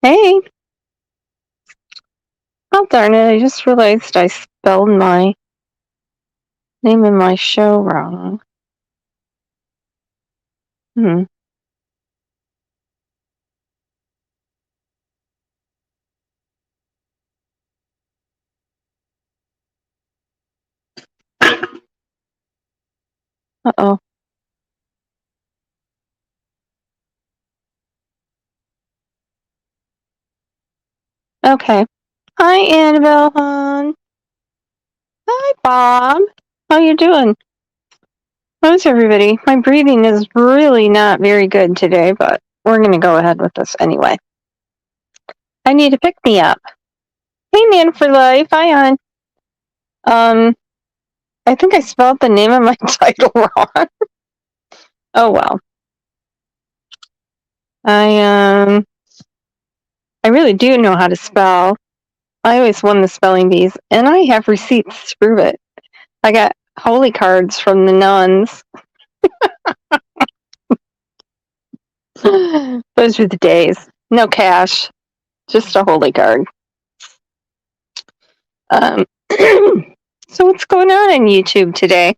Hey, oh darn it, I just realized I spelled my name in my show wrong. Hmm. Uh-oh. Okay. Hi, Annabelle hon. Hi, Bob. How you doing? How's everybody? My breathing is really not very good today, but we're going to go ahead with this anyway. I need to pick me up. Hey, Man for Life. Hi, hon. I think I spelled the name of my title wrong. Oh, well. I really do know how to spell. I always won the spelling bees, and I have receipts to prove it. I got holy cards from the nuns. Those were the days. No cash, just a holy card. Um, so what's going on YouTube today?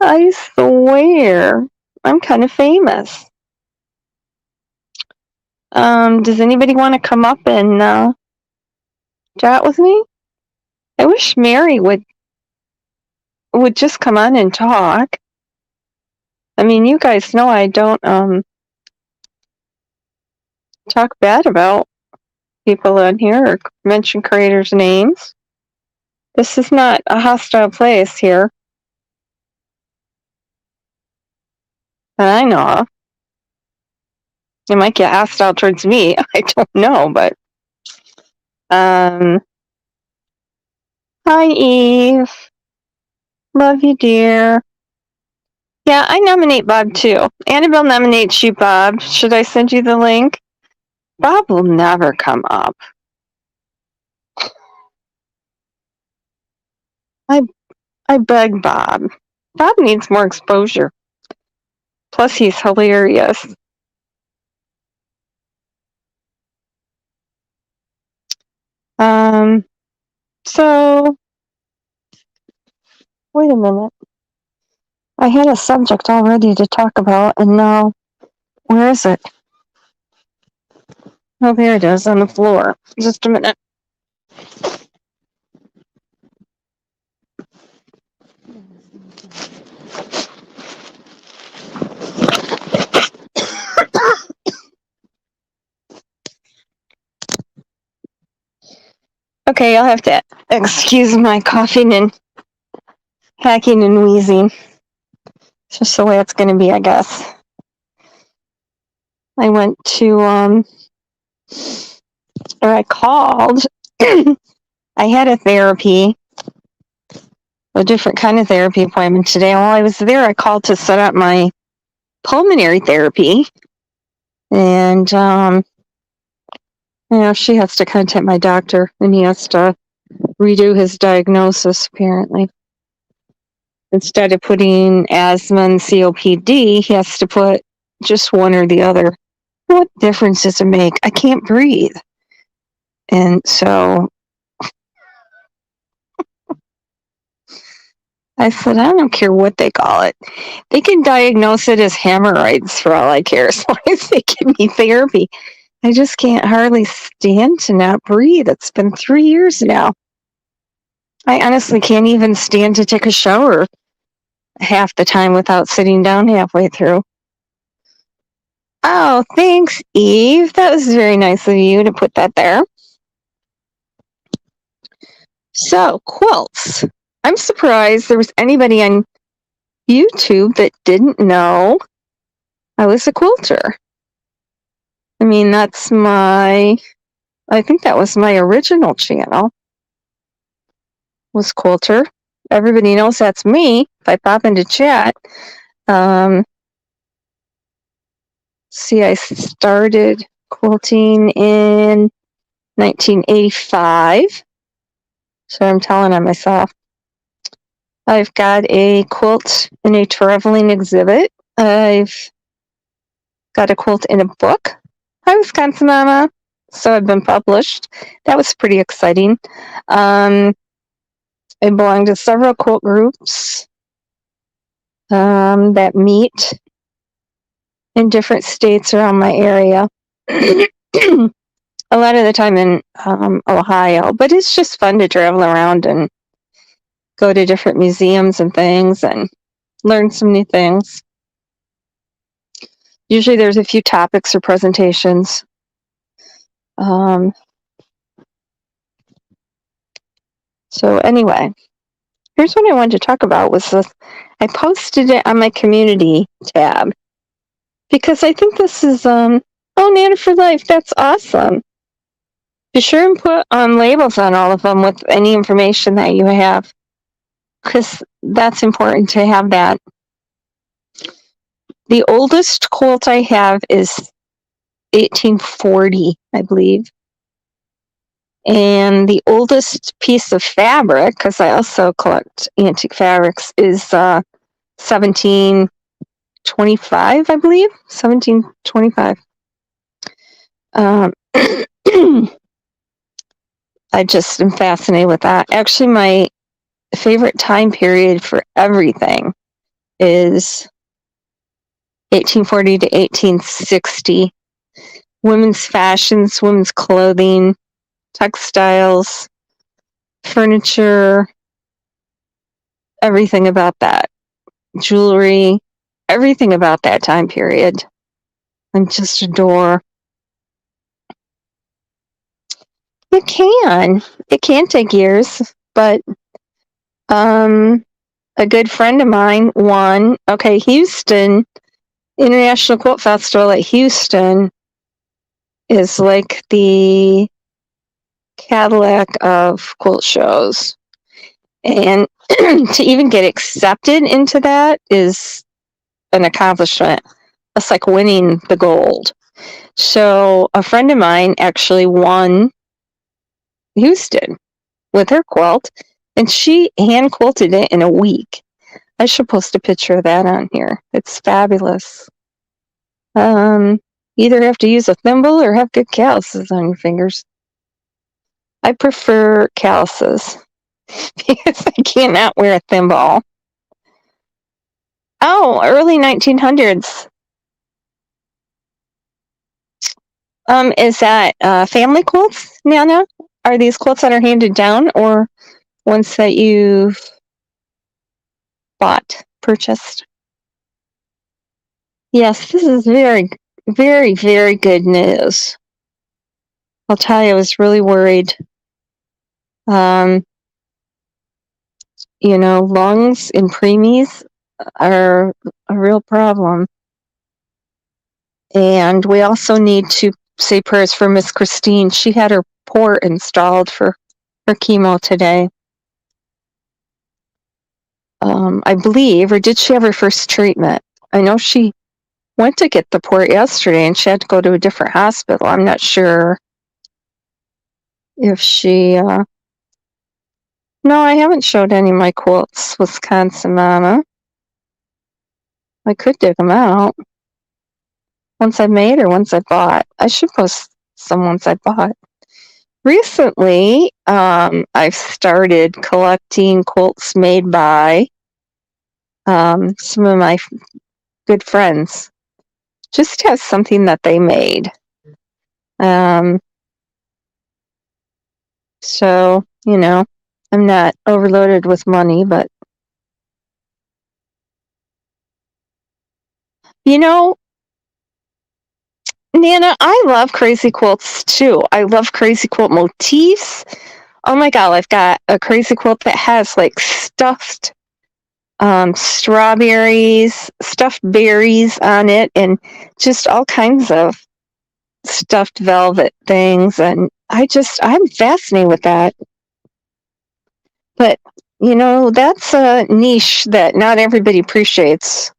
I swear, I'm kind of famous. Does anybody want to come up and chat with me? I wish Mary would just come on and talk. I mean, you guys know I don't talk bad about people on here or mention creators' names. This is not a hostile place here that I know of. It might get hostile towards me. I don't know, but hi Eve. Love you, dear. Yeah, I nominate Bob too. Annabelle nominates you, Bob. Should I send you the link? Bob will never come up. I beg Bob. Bob needs more exposure. Plus, he's hilarious. So wait a minute. I had a subject all ready to talk about, and now where is it? Oh, there it is on the floor. Just a minute. Okay, I'll have to excuse my coughing and hacking and wheezing. It's just the way it's going to be, I guess. I went to, or I called. I had a different kind of therapy appointment today. While I was there, I called to set up my pulmonary therapy. And, she has to contact my doctor, and he has to redo his diagnosis, apparently. Instead of putting asthma and COPD, he has to put just one or the other. What difference does it make? I can't breathe. And so I said, I don't care what they call it. They can diagnose it as hemorrhoids for all I care, as long as they give me therapy. I just can't hardly stand to not breathe. It's been 3 years now. I honestly can't even stand to take a shower half the time without sitting down halfway through. Oh, thanks, Eve. That was very nice of you to put that there. So, quilts. I'm surprised there was anybody on YouTube that didn't know I was a quilter. I mean, I think that was my original channel, was quilter. Everybody knows that's me if I pop into chat. See, I started quilting in 1985. So I'm telling on myself. I've got a quilt in a traveling exhibit. I've got a quilt in a book by Wisconsin Mama. So I've been published. That was pretty exciting. I belong to several quilt groups that meet in different states around my area. A lot of the time in Ohio, but it's just fun to travel around and go to different museums and things and learn some new things. Usually there's a few topics or presentations. So anyway, here's what I wanted to talk about was this. I posted it on my community tab because I think this is, oh, Nana for Life, that's awesome. Be sure and put labels on all of them with any information that you have, because that's important to have that. The oldest quilt I have is 1840, I believe. And the oldest piece of fabric, because I also collect antique fabrics, is 1725, I believe. 1725. I just am fascinated with that. Actually, my favorite time period for everything is 1840 to 1860. Women's fashions, women's clothing, textiles, furniture, everything about that. Jewelry, everything about that time period. I just adore. It can. It can take years, but a good friend of mine won. Okay, Houston International Quilt Festival at Houston is like the Cadillac of quilt shows. And to even get accepted into that is an accomplishment. It's like winning the gold. So a friend of mine actually won Houston with her quilt, and she hand quilted it in a week. I should post a picture of that on here. It's fabulous. Either have to use a thimble or have good calluses on your fingers. I prefer calluses because I cannot wear a thimble. Oh, early 1900s. Is that family quilts, Nana? Are these quilts that are handed down or ones that you've purchased? Yes, this is very, very, very good news. I'll tell you, I was really worried. Lungs and preemies are a real problem. And we also need to say prayers for Miss Christine. She had her port installed for her chemo today. I believe, or did she have her first treatment? I know she went to get the port yesterday and she had to go to a different hospital. I'm not sure if she... No, I haven't showed any of my quilts, Wisconsin Mama. I could dig them out. Ones I made or ones I bought. I should post some ones I bought. Recently, I've started collecting quilts made by some of my good friends. Just as something that they made. So, I'm not overloaded with money, but Nana, I love crazy quilts too. I love crazy quilt motifs. Oh my God, I've got a crazy quilt that has like stuffed strawberries, stuffed berries on it, and just all kinds of stuffed velvet things. And I'm fascinated with that. But, that's a niche that not everybody appreciates.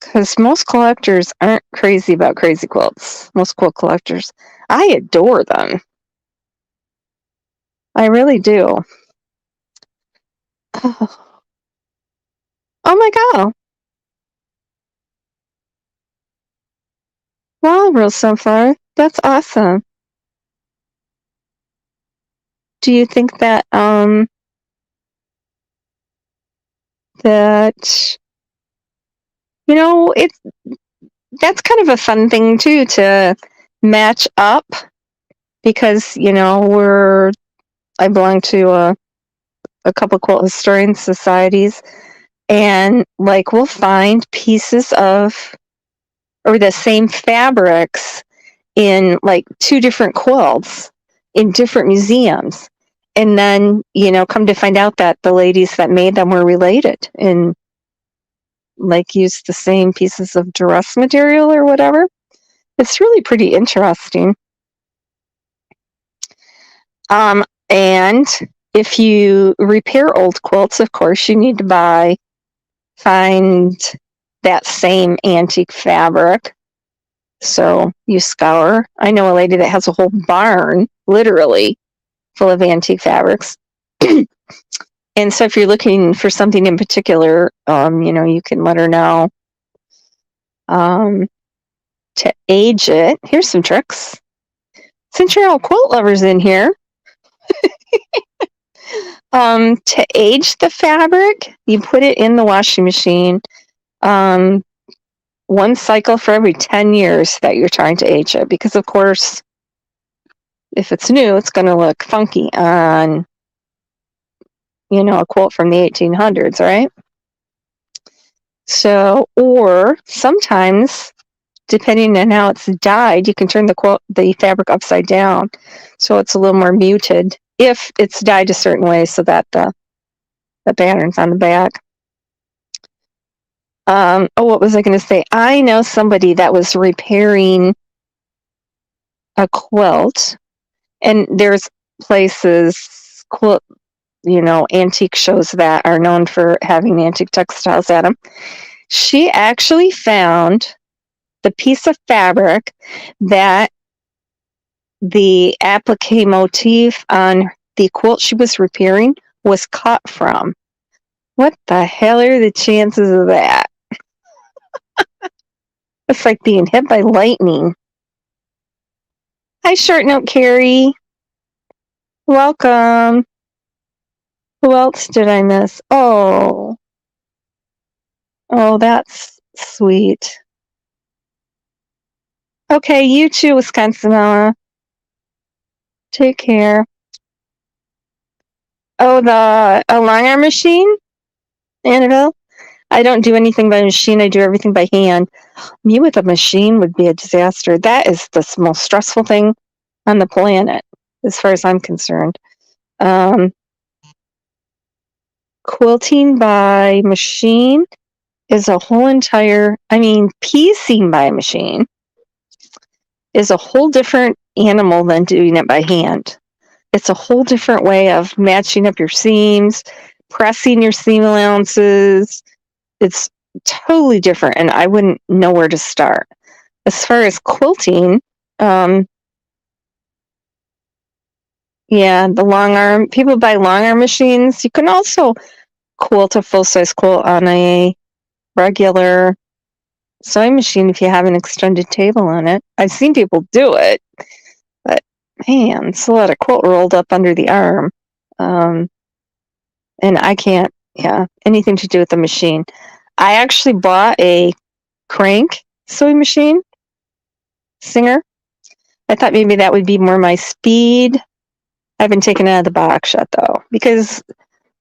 Because most collectors aren't crazy about crazy quilts. Most quilt collectors. I adore them. I really do. Oh, my God. Wow, real sunflower. That's awesome. Do you think that that it's that's kind of a fun thing too to match up because I belong to a couple quilt historian societies, and like we'll find pieces of or the same fabrics in like two different quilts in different museums, and then come to find out that the ladies that made them were related and like used the same pieces of dress material or whatever. It's really pretty interesting. And if you repair old quilts, of course, you need to find that same antique fabric. So you scour. I know a lady that has a whole barn, literally, full of antique fabrics. And so if you're looking for something in particular, you can let her know to age it. Here's some tricks. Since you're all quilt lovers in here, to age the fabric, you put it in the washing machine. One cycle for every 10 years that you're trying to age it, because of course, if it's new, it's going to look funky on, a quilt from the 1800s, right? So, or sometimes, depending on how it's dyed, you can turn the fabric upside down, so it's a little more muted if it's dyed a certain way, so that the pattern's on the back. What was I going to say? I know somebody that was repairing a quilt, and there's places, antique shows that are known for having antique textiles at them. She actually found the piece of fabric that the applique motif on the quilt she was repairing was cut from. What the hell are the chances of that? It's like being hit by lightning. Hi, Short Note Carrie. Welcome. Who else did I miss? Oh, that's sweet. Okay, you too, Wisconsinella. Take care. Oh, a long arm machine, Annabelle? I don't do anything by machine. I do everything by hand. Me with a machine would be a disaster. That is the most stressful thing on the planet, as far as I'm concerned. Quilting by machine is a whole entire, piecing by machine is a whole different animal than doing it by hand. It's a whole different way of matching up your seams, pressing your seam allowances. It's totally different, and I wouldn't know where to start. As far as quilting, the long arm, people buy long arm machines. You can also quilt a full-size quilt on a regular sewing machine if you have an extended table on it. I've seen people do it, but man, it's a lot of quilt rolled up under the arm. And I can't, anything to do with the machine. I actually bought a crank sewing machine, Singer. I thought maybe that would be more my speed. I haven't taken it out of the box yet, though, because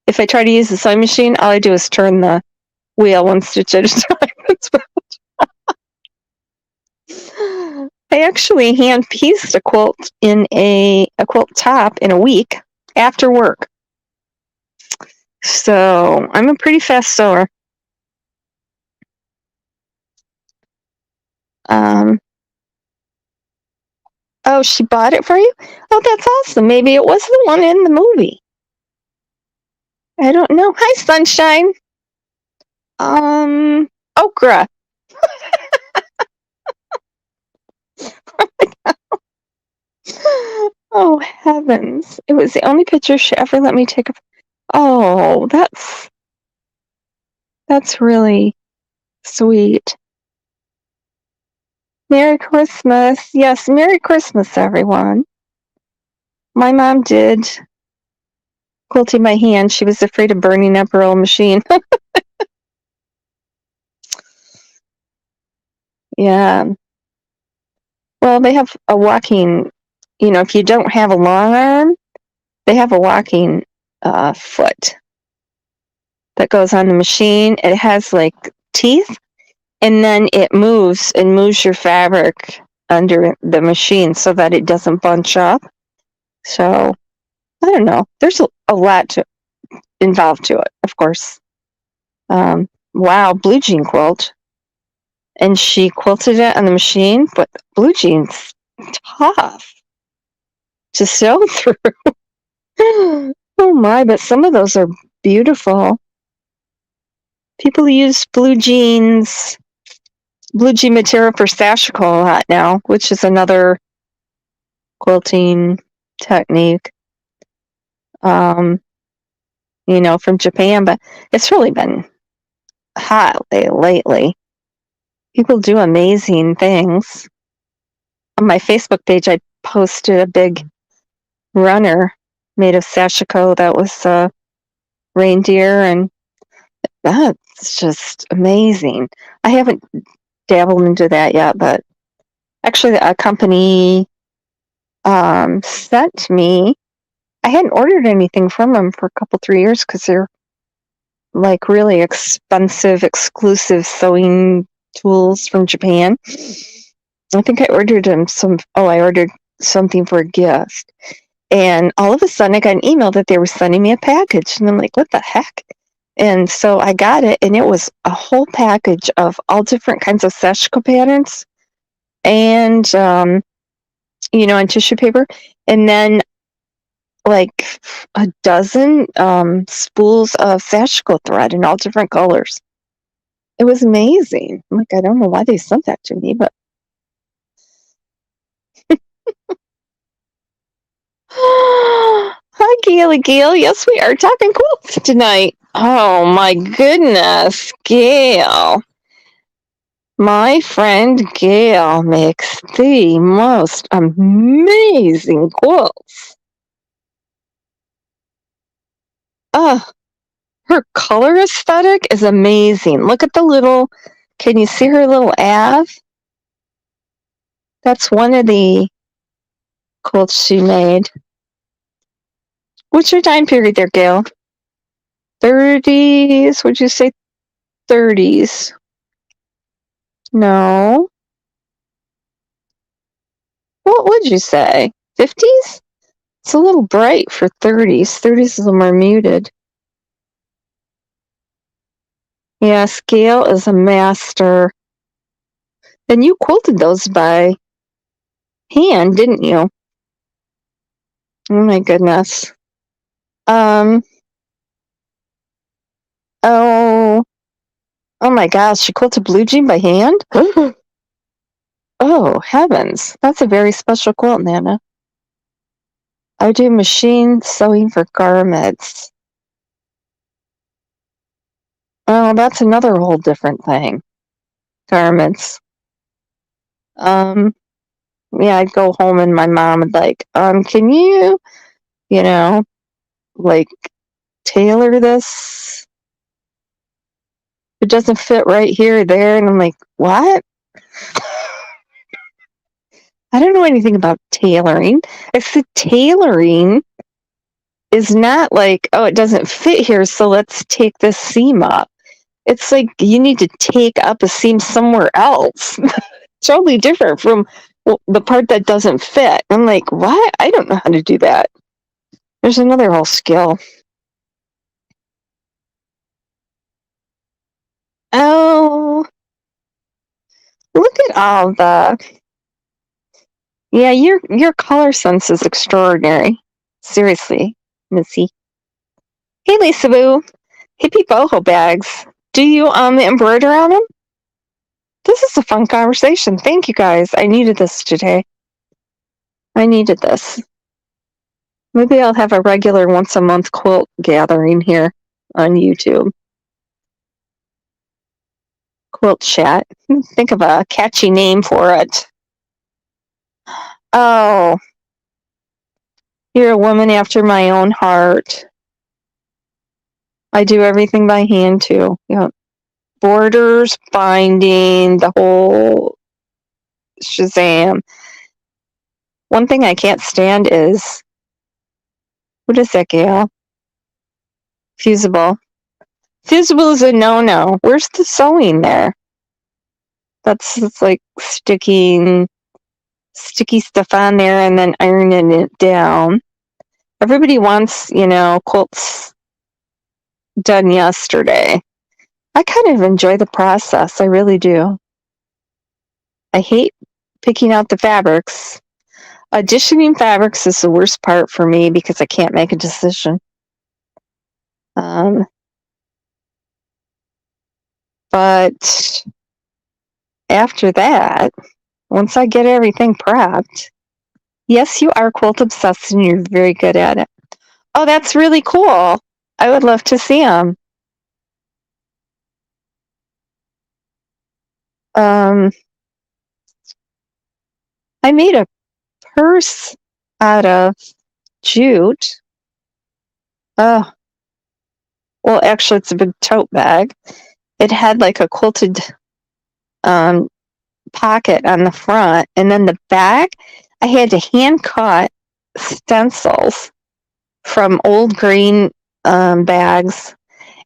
if I try to use the sewing machine, all I do is turn the wheel one stitch at a time. I actually hand pieced a quilt in a quilt top in a week after work. So I'm a pretty fast sewer. Oh, she bought it for you? Oh, that's awesome. Maybe it was the one in the movie. I don't know. Hi, Sunshine. Okra. Oh, heavens. It was the only picture she ever let me take of. Oh, that's really sweet. Merry Christmas. Yes, Merry Christmas, everyone. My mom did quilting by hand. She was afraid of burning up her old machine. Yeah. Well, they have a walking, if you don't have a long arm, they have a walking foot that goes on the machine. It has like teeth, and then it moves your fabric under the machine so that it doesn't bunch up. So I don't know. There's a lot involved to it, of course. Wow, blue jean quilt. And she quilted it on the machine, but blue jeans tough to sew through. Oh my, but some of those are beautiful. People use blue jean material for sashiko a lot now, which is another quilting technique, from Japan, but it's really been hot lately. People do amazing things. On my Facebook page, I posted a big runner made of sashiko that was reindeer, and that's just amazing. I haven't dabbled into that yet, but actually a company sent me. I hadn't ordered anything from them for a couple 3 years because they're like really expensive, exclusive sewing tools from Japan. I think I ordered them I ordered something for a gift. And all of a sudden I got an email that they were sending me a package. And I'm like, what the heck? And so I got it, and it was a whole package of all different kinds of sashiko patterns and, on tissue paper. And then like a dozen spools of sashiko thread in all different colors. It was amazing. I'm like, I don't know why they sent that to me, but hi, Gail. Yes, we are talking quilts tonight. Oh my goodness, Gail. My friend Gail makes the most amazing quilts. Her color aesthetic is amazing. Look at can you see her little Av? That's one of the quilts she made. What's your time period there, Gail? 30s? Would you say 30s? No. What would you say? 50s? It's a little bright for 30s. 30s is a little more muted. Yes, Gail is a master. And you quilted those by hand, didn't you? Oh my goodness. Oh my gosh, she quilted blue jean by hand? Oh, heavens. That's a very special quilt, Nana. I do machine sewing for garments. Oh, that's another whole different thing. Garments. Yeah, I'd go home and my mom would like, can you, like tailor this? It doesn't fit right here or there. And I'm like, what? I don't know anything about tailoring. I said tailoring is not like, oh, it doesn't fit here, so let's take this seam up. It's like you need to take up a seam somewhere else. Totally different from the part that doesn't fit. I'm like, what? I don't know how to do that. There's another whole skill. Oh, look at all yeah, your color sense is extraordinary. Seriously, Missy. Hey, Lisa Boo. Hippie boho bags. Do you embroider on them? This is a fun conversation. Thank you guys. I needed this today. I needed this. Maybe I'll have a regular once a month quilt gathering here on YouTube. quilt chat. Think of a catchy name for it. Oh, you're a woman after my own heart. I do everything by hand too. Borders, binding, the whole shazam. One thing I can't stand is, what is that, Gail? Fusible. Fusible is a no-no. Where's the sewing there? It's like sticky stuff on there and then ironing it down. Everybody wants, quilts done yesterday. I kind of enjoy the process. I really do. I hate picking out the fabrics. Auditioning fabrics is the worst part for me because I can't make a decision. But after that, once I get everything prepped, yes, you are quilt obsessed and you're very good at it. Oh, that's really cool. I would love to see them. I made a purse out of jute. Oh, well, actually, it's a big tote bag. It had like a quilted pocket on the front, and then the back, I had to hand cut stencils from old green bags,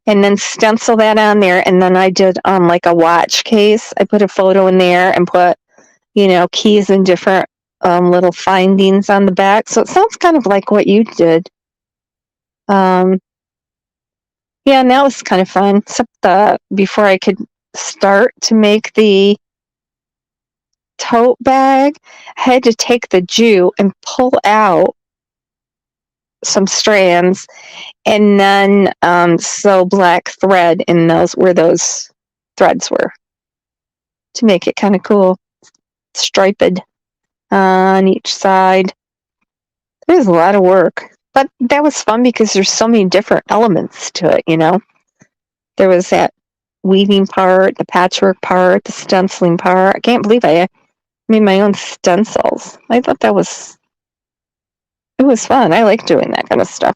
and then stencil that on there. And then I did like a watch case. I put a photo in there and put keys and different little findings on the back. So it sounds kind of like what you did. Yeah, and that was kind of fun. Except before I could start to make the tote bag, I had to take the jute and pull out some strands and then sew black thread in those where those threads were to make it kind of cool, striped on each side. It was a lot of work, but that was fun because there's so many different elements to it. There was that weaving part, the patchwork part, the stenciling part. I can't believe I made my own stencils. I thought it was fun. I like doing that kind of stuff.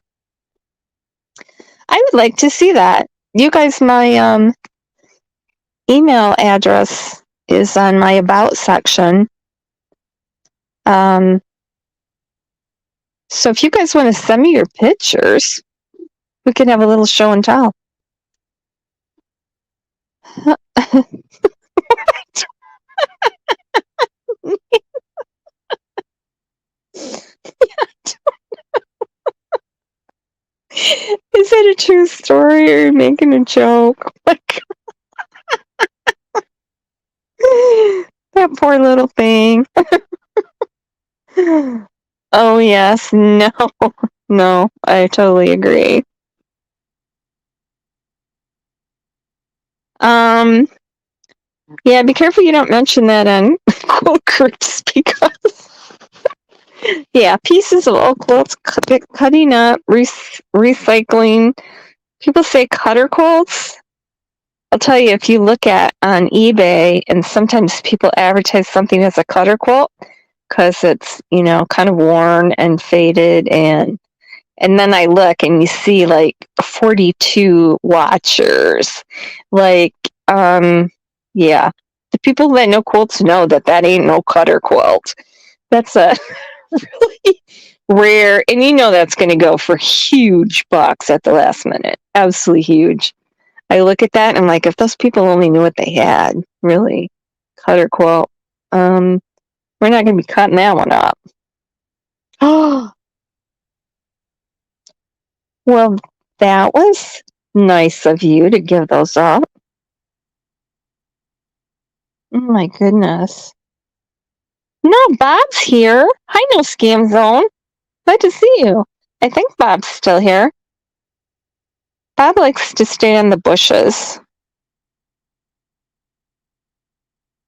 I would like to see that. You guys, my email address is on my About section. So if you guys want to send me your pictures, we can have a little show and tell. Is that a true story or are you making a joke? That poor little thing. Oh, yes. No. No, I totally agree. Yeah, be careful you don't mention that on quilt groups because yeah, pieces of old quilts, cutting up, recycling. People say cutter quilts. I'll tell you, if you look at on eBay, and sometimes people advertise something as a cutter quilt because it's kind of worn and faded, and then I look and you see like 42 watchers, like yeah. The people that know quilts know that ain't no cutter quilt. That's a really rare, and that's going to go for huge bucks at the last minute. Absolutely huge. I look at that and I'm like, if those people only knew what they had, really, cutter quilt, we're not going to be cutting that one up. Oh, well, that was nice of you to give those up. Oh my goodness. No, Bob's here. Hi, No Scam Zone. Glad to see you. I think Bob's still here. Bob likes to stay in the bushes,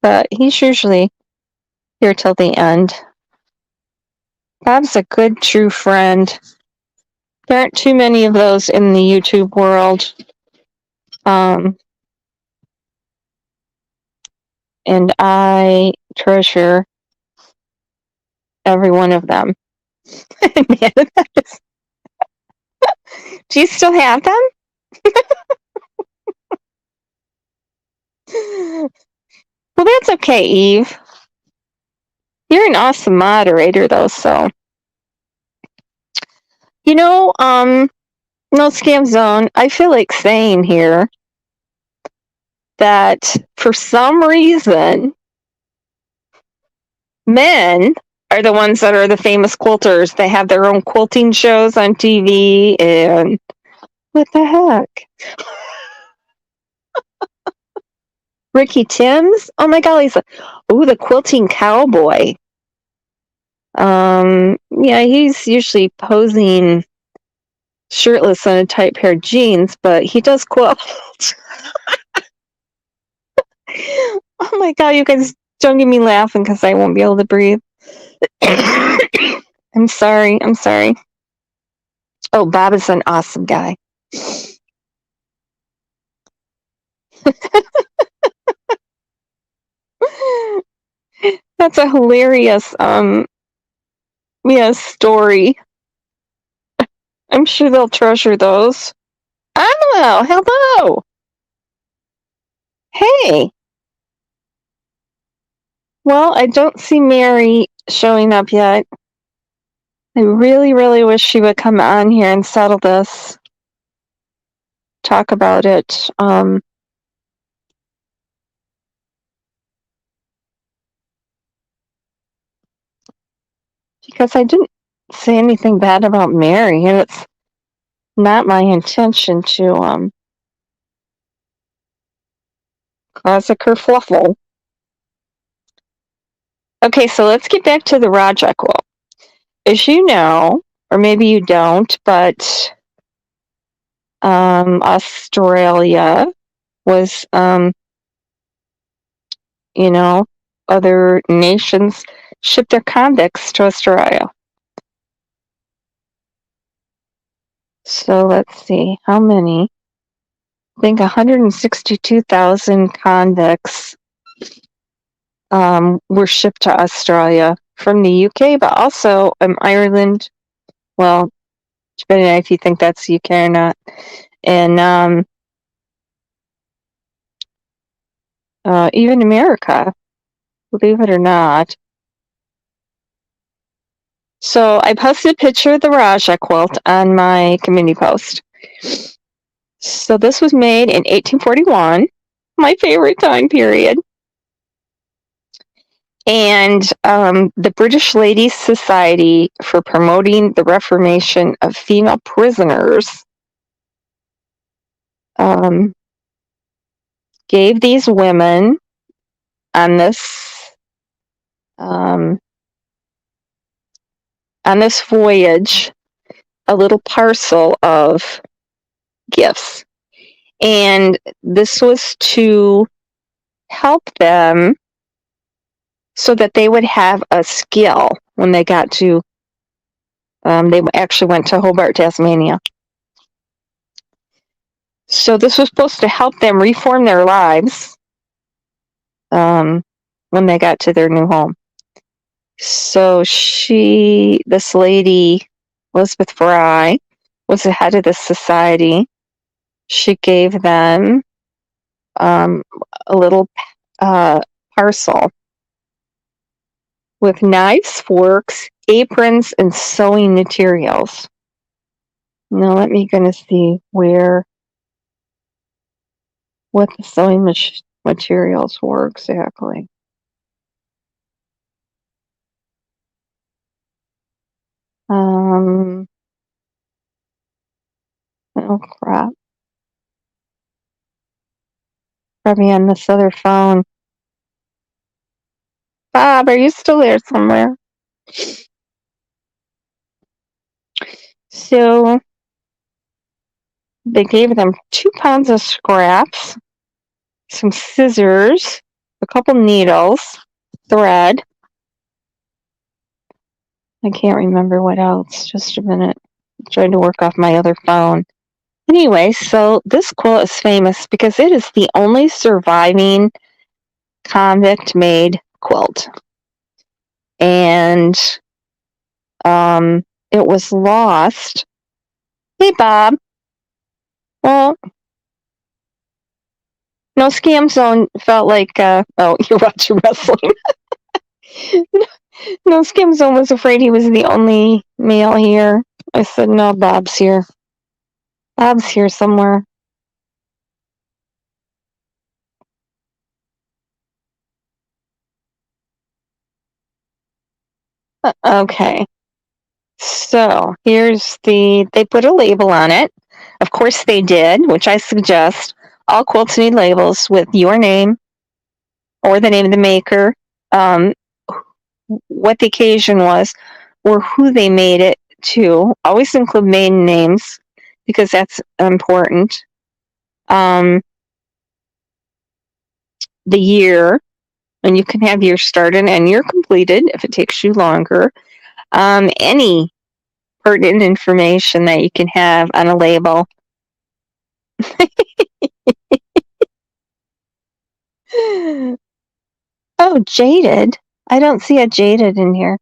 but he's usually here till the end. Bob's a good, true friend. There aren't too many of those in the YouTube world. and I treasure every one of them. Do you still have them? Well, that's okay, Eve. You're an awesome moderator, though, so. You know, no scam zone, I feel like saying here that for some reason, men are the ones that are the famous quilters. They have their own quilting shows on TV, and what the heck? Ricky Timms? Oh my golly, the quilting cowboy. Yeah, he's usually posing shirtless in a tight pair of jeans, but he does quilt. Oh my god, you guys don't get me laughing because I won't be able to breathe. I'm sorry. Oh, Bob is an awesome guy. That's a hilarious story. I'm sure they'll treasure those. Annabelle, hello. Hey. Well, I don't see Mary showing up yet. I really, really wish she would come on here and settle this. Talk about it. Because I didn't say anything bad about Mary, and it's not my intention to cause a kerfluffle. Okay, so let's get back to the Rajah quilt. As you know, or maybe you don't, but Australia was, other nations shipped their convicts to Australia. So let's see, how many? I think 162,000 convicts were shipped to Australia from the UK, but also Ireland. Well, depending on if you think that's the UK or not. And even America, believe it or not. So I posted a picture of the Rajah quilt on my community post. So this was made in 1841, my favorite time period. And the British Ladies Society, for promoting the reformation of female prisoners, gave these women on this voyage a little parcel of gifts. And this was to help them so that they would have a skill when they got to, they actually went to Hobart, Tasmania. So this was supposed to help them reform their lives when they got to their new home. So this lady, Elizabeth Fry, was the head of this society. She gave them a little parcel with knives, forks, aprons, and sewing materials. Now let me see what the sewing materials were exactly. Oh crap. Probably on this other phone. Bob, are you still there somewhere? So they gave them 2 pounds of scraps, some scissors, a couple needles, thread. I can't remember what else. Just a minute. I'm trying to work off my other phone. Anyway, so this quilt is famous because it is the only surviving convict made quilt. And it was lost. Hey, Bob. Well, no Scam Zone felt like, you're watching wrestling. No Scam Zone was afraid he was the only male here. I said, no, Bob's here. Bob's here somewhere. Okay. So here's they put a label on it. Of course they did, which I suggest. All quilts need labels with your name or the name of the maker, what the occasion was, or who they made it to. Always include maiden names because that's important. The year, and you can have your started and your completed if it takes you longer. Any pertinent information that you can have on a label. Oh, jaded. I don't see a jaded in here.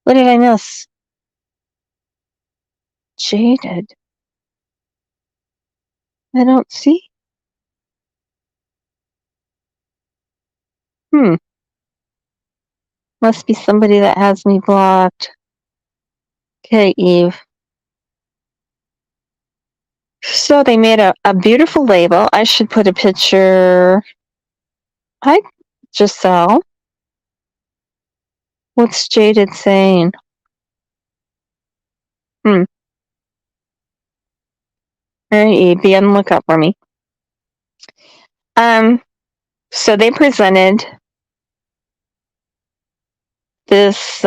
What did I miss? Jaded. I don't see. Must be somebody that has me blocked. Okay, Eve. So they made a beautiful label. I should put a picture. Hi, Giselle. What's Jaded saying? All right, Eve, be on the lookout for me. So they presented this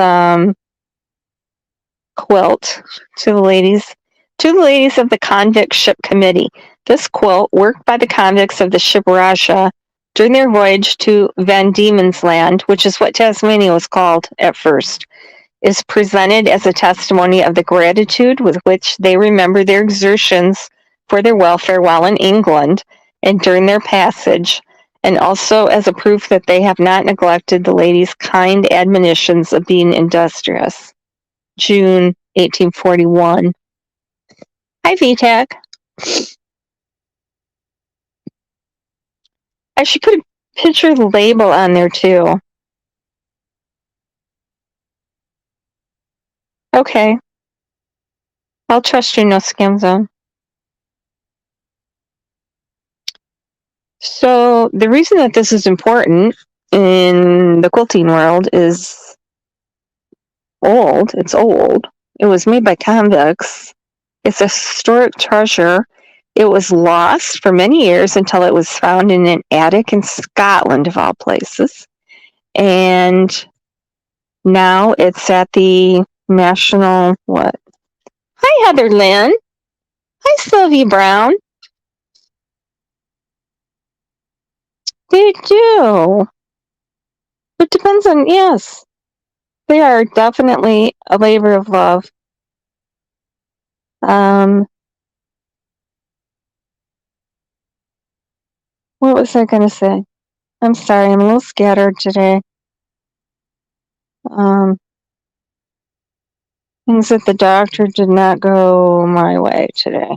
quilt to the ladies of the Convict Ship Committee. This quilt, worked by the convicts of the ship Rajah during their voyage to Van Diemen's Land, which is what Tasmania was called at first, is presented as a testimony of the gratitude with which they remember their exertions for their welfare while in England and during their passage, and also as a proof that they have not neglected the ladies' kind admonitions of being industrious. June 1841. Hi, VTech. I should put a picture of the label on there, too. Okay. I'll trust you, no scam zone. So the reason that this is important in the quilting world is old. It's old. It was made by convicts. It's a historic treasure. It was lost for many years until it was found in an attic in Scotland, of all places. And now it's at the National, what? Hi, Heather Lynn. Hi, Sylvie Brown. They do. It depends on, yes. They are definitely a labor of love. What was I going to say? I'm sorry, I'm a little scattered today. Things at the doctor did not go my way today.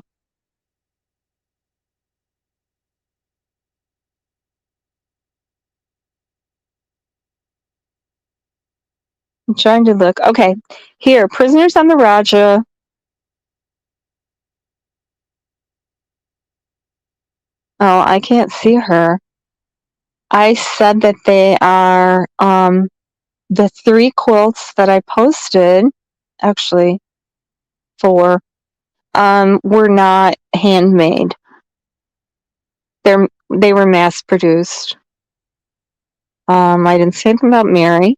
I'm trying to look. Okay, here, prisoners on the Rajah. Oh, I can't see her. I said that they are the 3 quilts that I posted, actually 4, were not handmade. They were mass produced. I didn't say anything about Mary.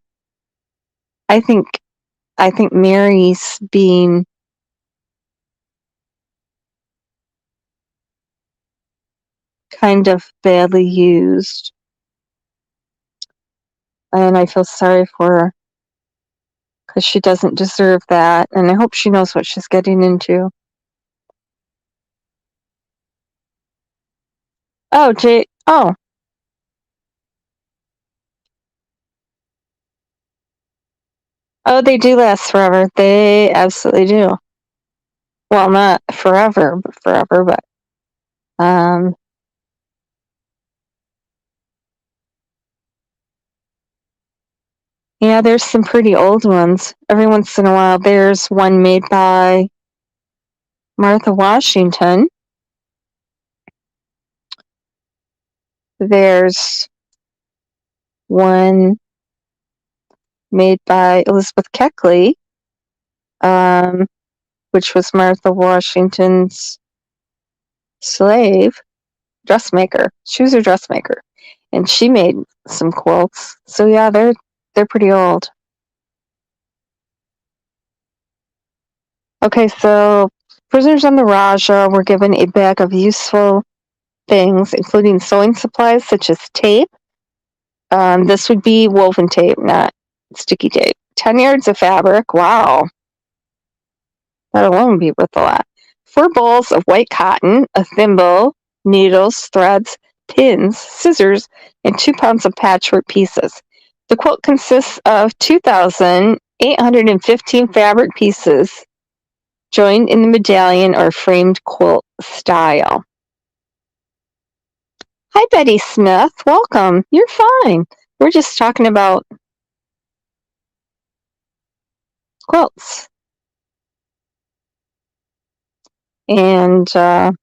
I think Mary's being kind of badly used. And I feel sorry for her because she doesn't deserve that. And I hope she knows what she's getting into. Oh, Oh, they do last forever. They absolutely do. Well, not forever, but um, yeah, there's some pretty old ones. Every once in a while, there's one made by Martha Washington. There's one made by Elizabeth Keckley, which was Martha Washington's slave, dressmaker. She was a dressmaker, and she made some quilts. So yeah, they're pretty old. Okay, so prisoners on the Rajah were given a bag of useful things, including sewing supplies such as tape. This would be woven tape, not sticky tape. 10 yards of fabric. Wow. That alone would be worth a lot. 4 bowls of white cotton, a thimble, needles, threads, pins, scissors, and 2 pounds of patchwork pieces. The quilt consists of 2,815 fabric pieces joined in the medallion or framed quilt style. Hi, Betty Smith. Welcome. You're fine. We're just talking about quilts. And talking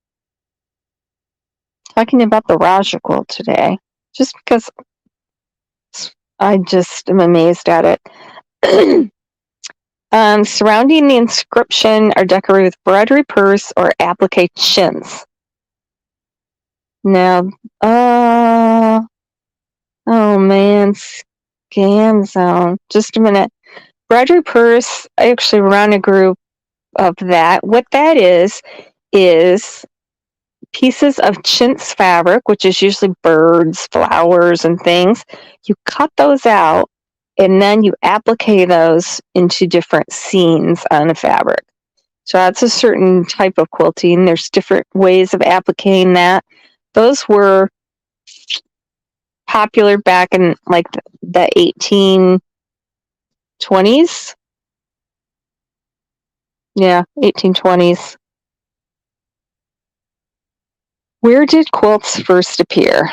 about the Rajah quilt today, just because I just am amazed at it. Surrounding the inscription are decorated with broderie purse or applications. Now, oh man, scam zone. Just a minute. Broderie purse, I actually run a group of that. What that is pieces of chintz fabric, which is usually birds, flowers, and things. You cut those out, and then you applique those into different scenes on the fabric. So that's a certain type of quilting. There's different ways of appliquing that. Those were popular back in like the 1820s. Yeah, 1820s. Where did quilts first appear?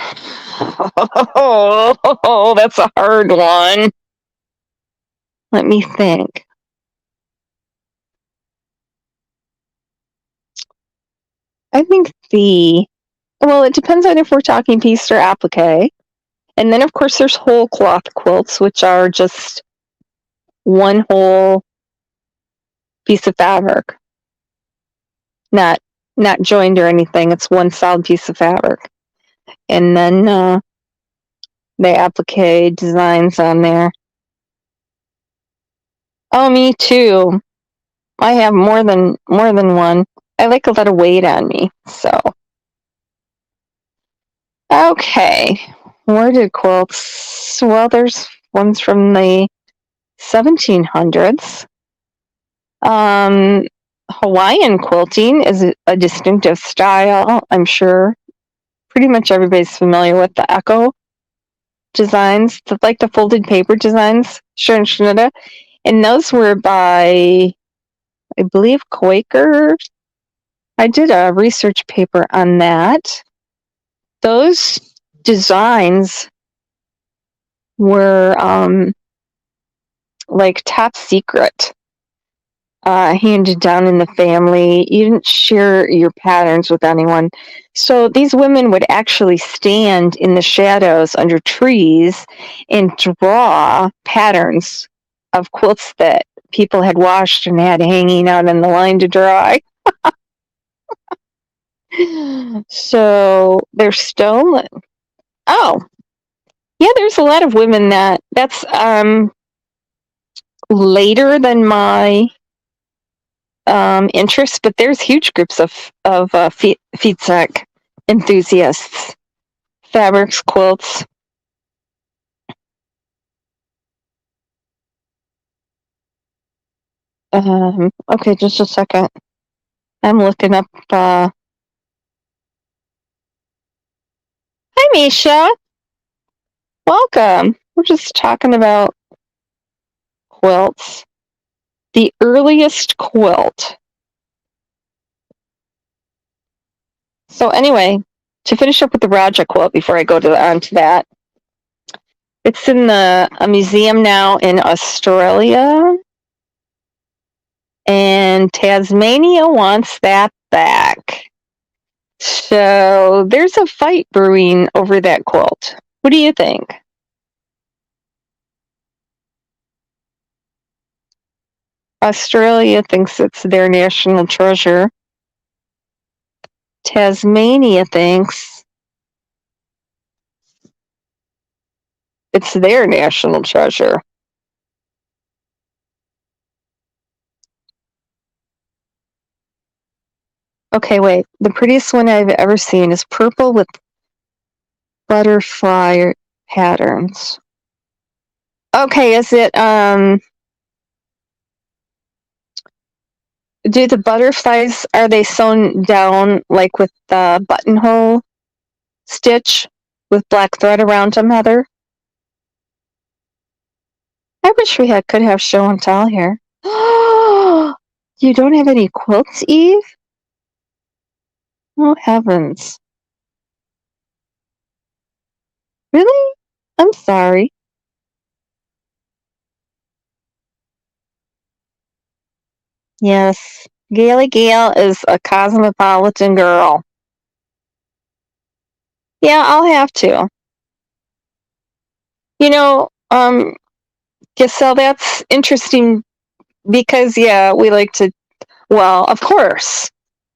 Oh, that's a hard one. Let me think. I think it depends on if we're talking piece or applique. And then, of course, there's whole cloth quilts, which are just one whole piece of fabric, not joined or anything. It's one solid piece of fabric. And then they applique designs on there. Oh, me too. I have more than one. I like a lot of weight on me, so. Okay, where did quilts? Well, there's ones from the 1700s. Hawaiian quilting is a distinctive style, I'm sure. Pretty much everybody's familiar with the echo designs, like the folded paper designs, and those were by, I believe, Quaker. I did a research paper on that. Those designs were like top secret, handed down in the family. You didn't share your patterns with anyone. So these women would actually stand in the shadows under trees and draw patterns of quilts that people had washed and had hanging out in the line to dry. So they're stolen. Oh, yeah, there's a lot of women that's later than my interest, but there's huge groups of feedsack enthusiasts, fabrics, quilts. Okay, just a second. I'm looking up. Hi, Misha. Welcome. We're just talking about Quilts, the earliest quilt. So anyway, to finish up with the Rajah quilt before I go on to that, it's in a museum now in Australia, and Tasmania wants that back. So there's a fight brewing over that quilt. What do you think? Australia thinks it's their national treasure. Tasmania thinks it's their national treasure. Okay, wait. The prettiest one I've ever seen is purple with butterfly patterns. Okay, is it do the butterflies, are they sewn down like with the buttonhole stitch with black thread around them, Heather? I wish we could have show and tell here. You don't have any quilts, Eve? Oh, heavens. Really? I'm sorry. Yes, Gaily Gale is a cosmopolitan girl. Yeah, I'll have to. You know, Giselle, that's interesting because, yeah, we like to, well, of course,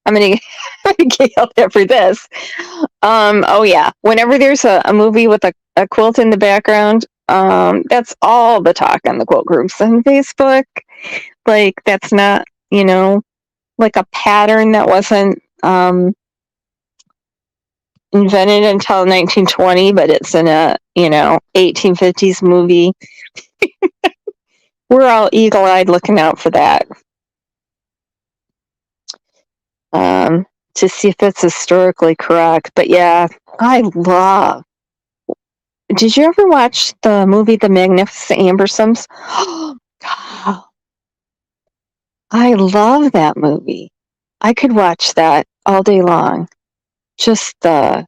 I'm going to get yelled at for this. Oh, yeah, whenever there's a movie with a quilt in the background, that's all the talk on the quilt groups on Facebook. Like, that's not, like a pattern that wasn't invented until 1920, but it's in a 1850s movie. We're all eagle-eyed looking out for that, to see if it's historically correct. But yeah, did you ever watch the movie The Magnificent Ambersons? God, I love that movie. I could watch that all day long. Just the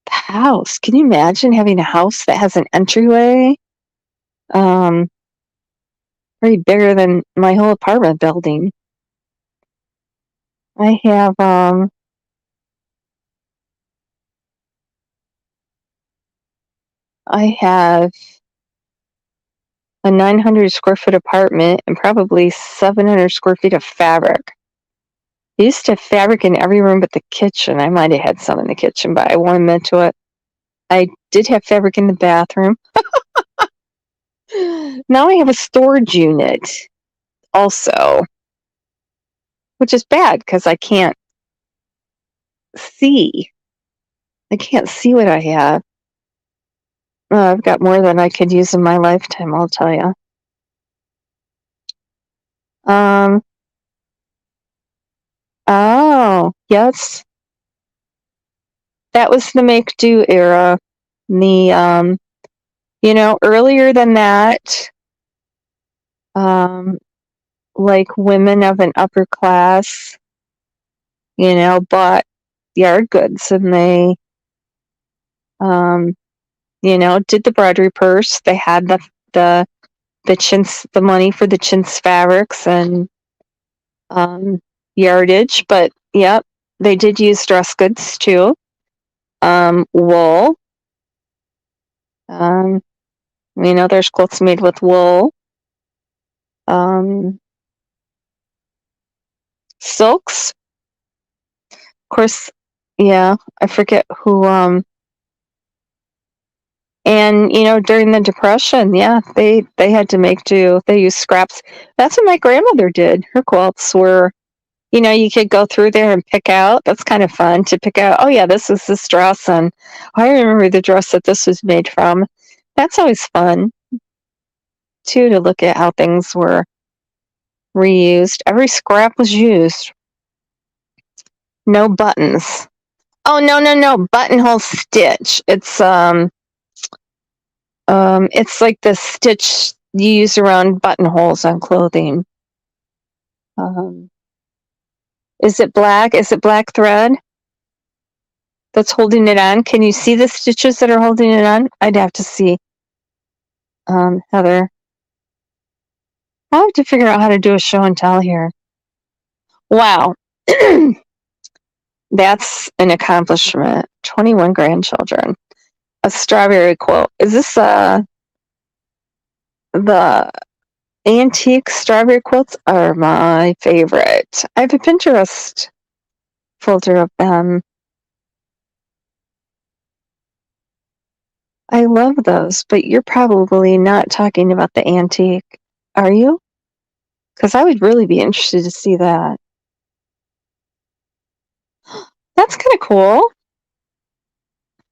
house. Can you imagine having a house that has an entryway? Pretty bigger than my whole apartment building. I have a 900 square foot apartment and probably 700 square feet of fabric. I used to have fabric in every room but the kitchen. I might have had some in the kitchen, but I won't admit to it. I did have fabric in the bathroom. Now I have a storage unit also, which is bad because I can't see. I can't see what I have. I've got more than I could use in my lifetime, I'll tell you. Oh, yes. That was the make-do era. The, earlier than that, like women of an upper class, bought yard goods and they, did the broderie purse. They had the chintz, the money for the chintz fabrics and yardage, but yep, they did use dress goods too. Wool. There's quilts made with wool. Silks. Of course, yeah, I forget who, and during the Depression, yeah, they had to make do. They used scraps. That's what my grandmother did. Her quilts were, you could go through there and pick out. That's kind of fun to pick out. Oh yeah, this is this dress, and I remember the dress that this was made from. That's always fun too, to look at how things were reused. Every scrap was used. No buttons. Oh no, buttonhole stitch. It's like the stitch you use around buttonholes on clothing. Is it black? Is it black thread that's holding it on? Can you see the stitches that are holding it on? I'd have to see. Heather. I'll have to figure out how to do a show and tell here. Wow. That's an accomplishment. 21 grandchildren. A strawberry quilt. Is this the antique strawberry quilts are my favorite. I have a Pinterest folder of them. I love those, but you're probably not talking about the antique, are you? Because I would really be interested to see that. That's kind of cool.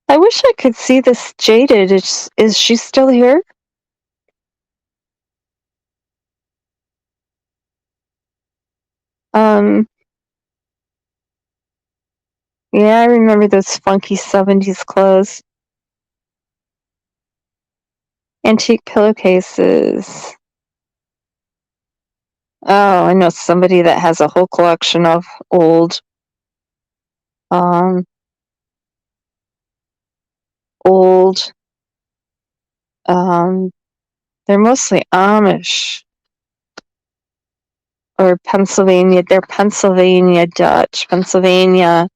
I wish I could see this jaded. Is she still here? Yeah, I remember those funky 70s clothes. Antique pillowcases. Oh, I know somebody that has a whole collection of old, they're mostly Amish or Pennsylvania. They're Pennsylvania Dutch, Pennsylvania,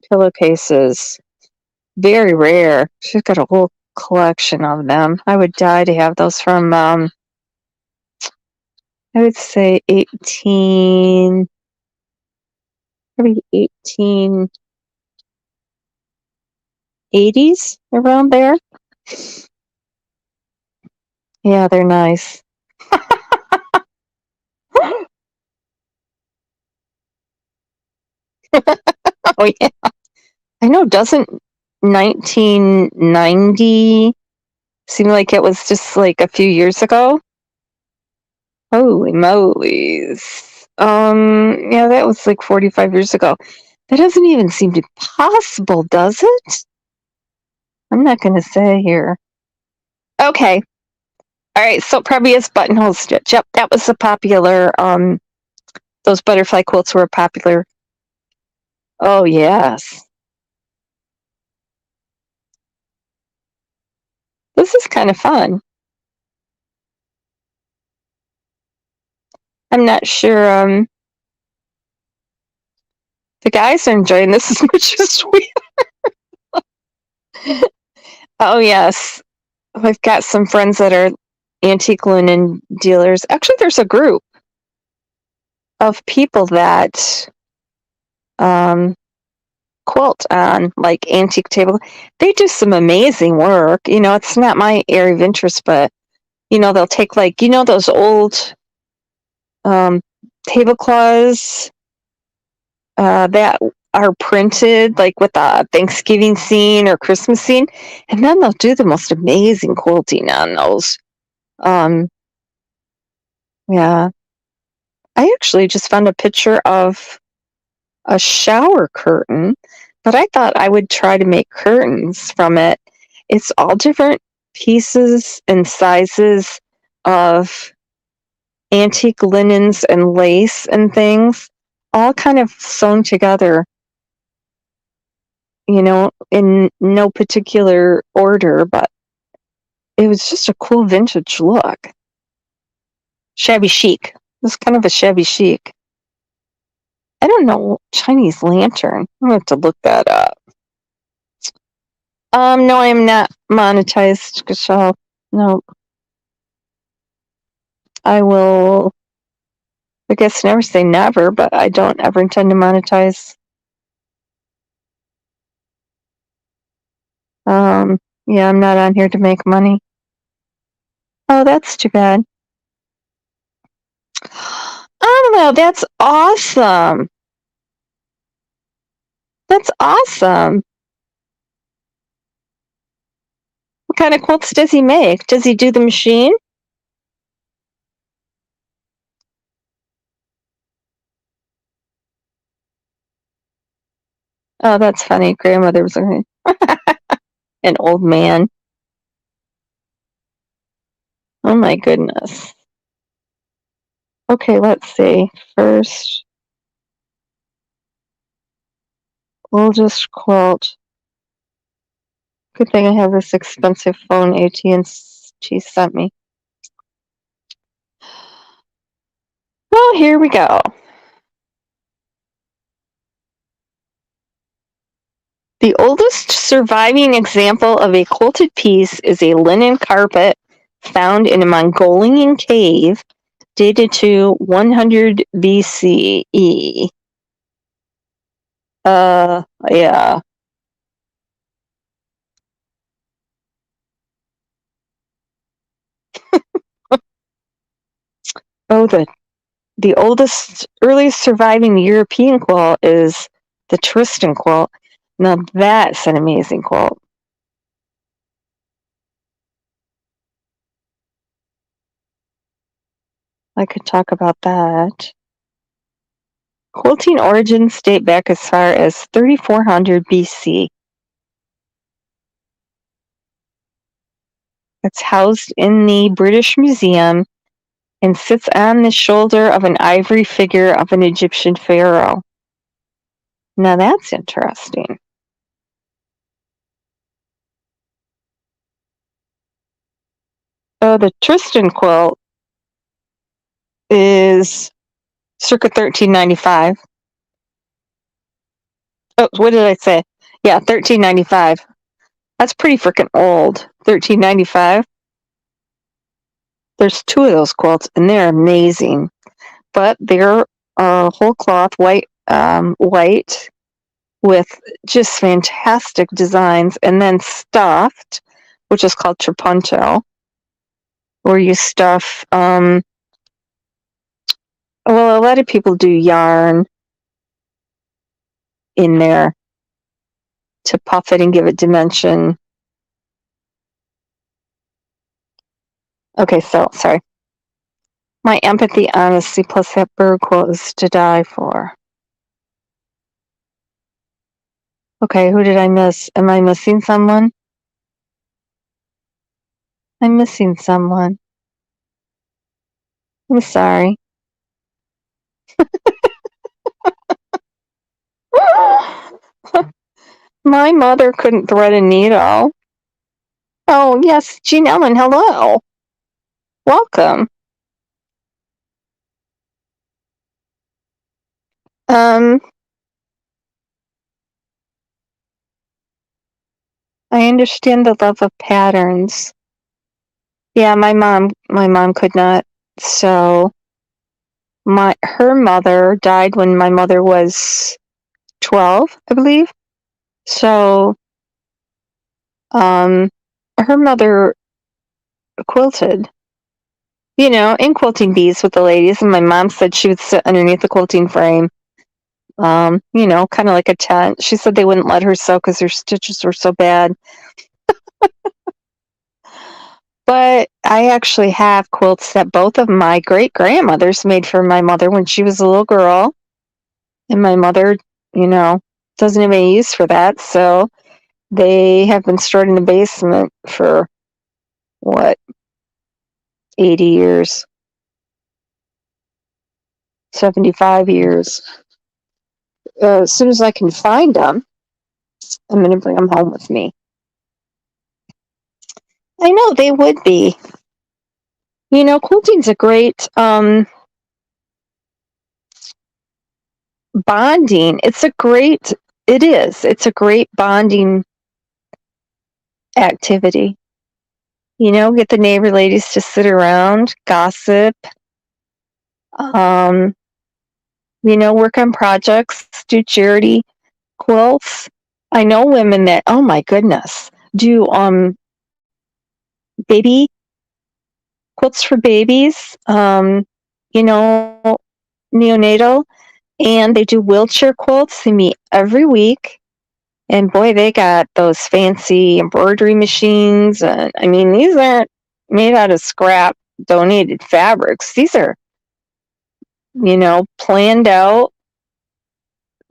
pillowcases. Very rare. She's got a whole collection of them. I would die to have those from, I would say maybe 1880s, around there. Yeah, they're nice. Oh, yeah. I know, doesn't 1990 seem like it was just like a few years ago? Holy molies. Yeah, that was like 45 years ago. That doesn't even seem to be possible, does it? I'm not going to say here. Okay. All right, so probably is buttonhole stitch. Yep, that was a popular, those butterfly quilts were popular. Oh, yes. This is kind of fun. I'm not sure, the guys are enjoying this as much as we are. Oh, yes. I've got some friends that are antique linen dealers. Actually, there's a group of people that quilt on like antique table. They do some amazing work. You know, it's not my area of interest, but you know, they'll take like, you know, those old tablecloths that are printed like with a Thanksgiving scene or Christmas scene, and then they'll do the most amazing quilting on those. Yeah. I actually just found a picture of a shower curtain, but I thought I would try to make curtains from it. It's all different pieces and sizes of antique linens and lace and things, all kind of sewn together, you know, in no particular order, but it was just a cool vintage look. Shabby chic. It was kind of a shabby chic. I don't know, Chinese lantern. I'm gonna have to look that up. No, I am not monetized, Gashal. No. I guess never say never, but I don't ever intend to monetize. Yeah, I'm not on here to make money. Oh, that's too bad. Oh, no, that's awesome. That's awesome. What kind of quilts does he make? Does he do the machine? Oh, that's funny. Grandmother was an old man. Oh my goodness. Okay, let's see. First, oldest quilt. Good thing I have this expensive phone AT&T sent me. Well, here we go. The oldest surviving example of a quilted piece is a linen carpet found in a Mongolian cave dated to 100 BCE. Yeah. Oh, the earliest surviving European quilt is the Tristan quilt. Now that's an amazing quilt. I could talk about that. Quilting origins date back as far as 3400 BC. It's housed in the British Museum and sits on the shoulder of an ivory figure of an Egyptian pharaoh. Now that's interesting. Oh, the Tristan quilt is circa 1395. Oh, what did I say? Yeah, 1395. That's pretty freaking old. 1395. There's two of those quilts, and they're amazing. But they're whole cloth, white, with just fantastic designs, and then stuffed, which is called trapunto, where you stuff. Well, a lot of people do yarn in there to puff it and give it dimension. Okay, so sorry. My empathy, honesty, plus that bird quilt is to die for. Okay, who did I miss? Am I missing someone? I'm missing someone. I'm sorry. My mother couldn't thread a needle. Oh, yes, Jean Ellen, hello. Welcome. I understand the love of patterns. Yeah, my mom could not sew. Her mother died when my mother was 12, I believe. So, her mother quilted, in quilting bees with the ladies, and my mom said she would sit underneath the quilting frame, kind of like a tent. She said they wouldn't let her sew because her stitches were so bad. But I actually have quilts that both of my great-grandmothers made for my mother when she was a little girl. And my mother, doesn't have any use for that. So they have been stored in the basement for, 80 years? 75 years. As soon as I can find them, I'm going to bring them home with me. I know they would be. Quilting's a great bonding. It's a great bonding activity. Get the neighbor ladies to sit around, gossip, work on projects, do charity quilts. I know women that, oh my goodness, do baby quilts for babies, neonatal, and they do wheelchair quilts. They meet every week. And boy, they got those fancy embroidery machines. And I mean, these aren't made out of scrap donated fabrics. These are, planned out,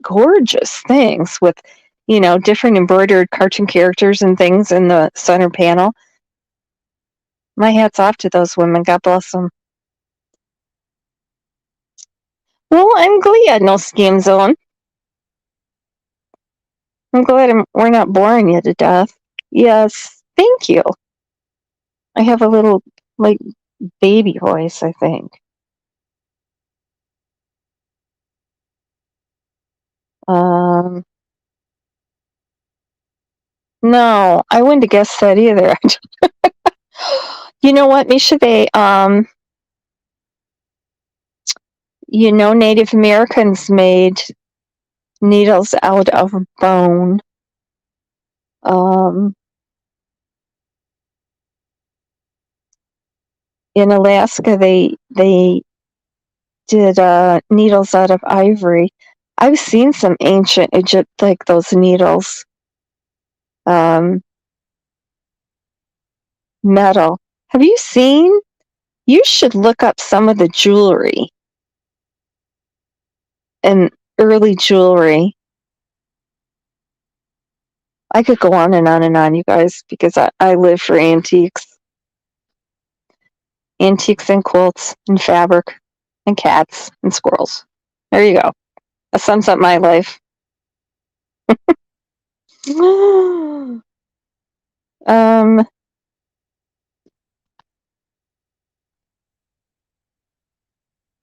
gorgeous things with, different embroidered cartoon characters and things in the center panel. My hat's off to those women. God bless them. Well, I'm glad, no scam zone. I'm glad we're not boring you to death. Yes, thank you. I have a little, like, baby voice, I think. No, I wouldn't have guessed that either. You know what, Misha? Native Americans made needles out of bone. In Alaska, they did needles out of ivory. I've seen some ancient Egypt, like those needles. Metal. Have you seen? You should look up some of the jewelry and early jewelry. I could go on and on and on, you guys, because I live for antiques. Antiques and quilts and fabric and cats and squirrels. There you go. That sums up my life.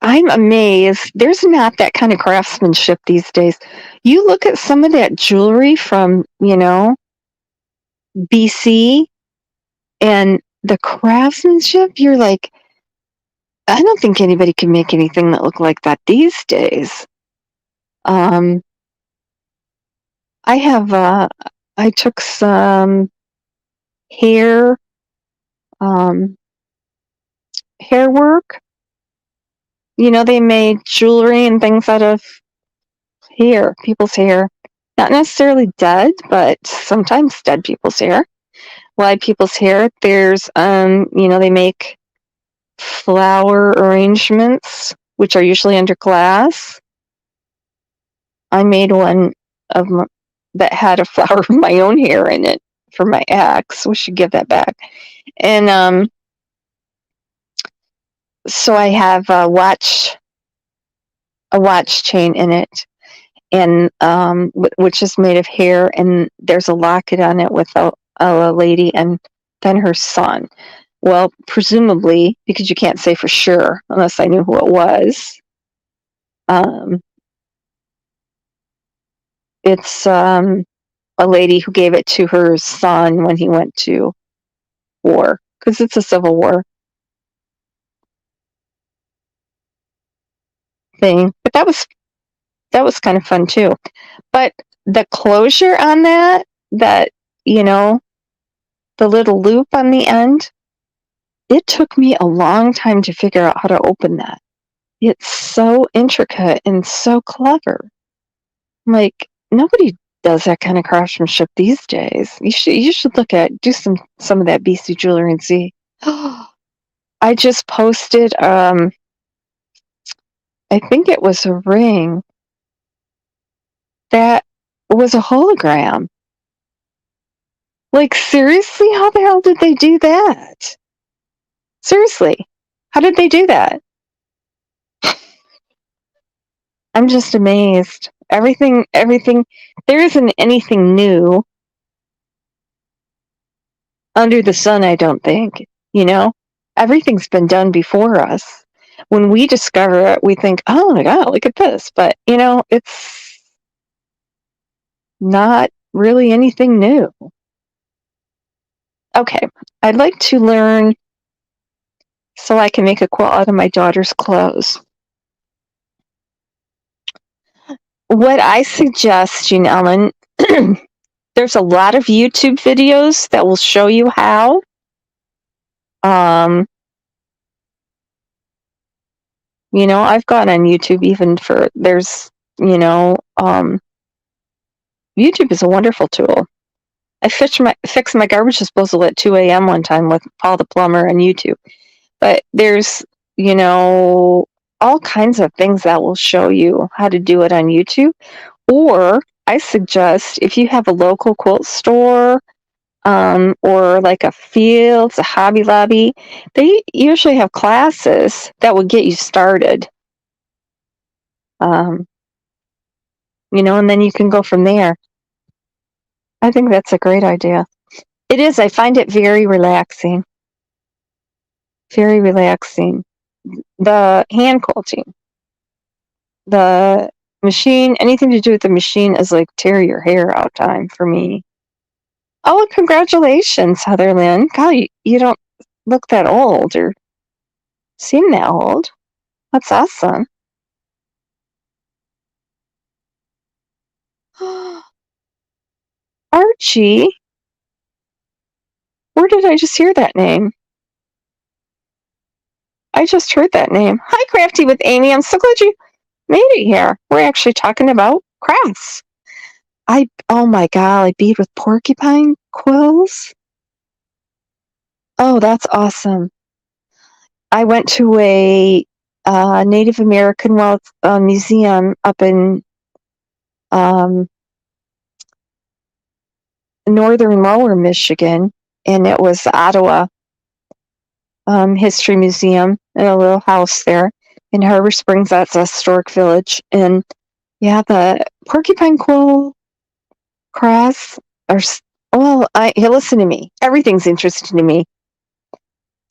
I'm amazed. There's not that kind of craftsmanship these days. You look at some of that jewelry from, BC, and the craftsmanship, you're like, I don't think anybody can make anything that look like that these days. I took some hair work. They made jewelry and things out of hair, people's hair. Not necessarily dead, but sometimes dead people's hair. Live people's hair. There's, they make flower arrangements, which are usually under glass. I made one that had a flower of my own hair in it for my ex. We should give that back. And so I have a watch chain in it, and which is made of hair, and there's a locket on it with a lady and then her son. Well, presumably, because you can't say for sure unless I knew who it was. It's a lady who gave it to her son when he went to war, because it's a Civil War thing. But that was kind of fun too. But the closure on that, the little loop on the end, it took me a long time to figure out how to open that. It's so intricate and so clever. Like, nobody does that kind of craftsmanship these days. You should do some of that BC jewelry and see. I just posted I think it was a ring that was a hologram. Like, seriously, how the hell did they do that? Seriously, how did they do that? I'm just amazed. Everything, there isn't anything new under the sun, I don't think. Everything's been done before us. When we discover it, we think, oh my God, look at this. But, it's not really anything new. Okay, I'd like to learn so I can make a quilt out of my daughter's clothes. What I suggest, Ellen, there's a lot of YouTube videos that will show you how. I've gone on YouTube even YouTube is a wonderful tool. I fixed my garbage disposal at 2 a.m. one time with Paul the plumber on YouTube. But there's, all kinds of things that will show you how to do it on YouTube. Or I suggest if you have a local quilt store or like a Fields, a Hobby Lobby, they usually have classes that will get you started. And then you can go from there. I think that's a great idea. It is. I find it very relaxing. Very relaxing. The hand quilting, the machine, anything to do with the machine is like tear your hair out time for me. Oh, congratulations, Heather Lynn. God, you don't look that old or seem that old. That's awesome. Archie? Where did I just hear that name? I just heard that name. Hi, Crafty with Amy. I'm so glad you made it here. We're actually talking about crafts. Oh my God, I bead with porcupine quills. Oh, that's awesome. I went to a Native American museum up in northern lower Michigan, and it was the Ottawa History Museum in a little house there in Harbor Springs. That's a historic village. And yeah, the porcupine quill crafts are, listen to me. Everything's interesting to me.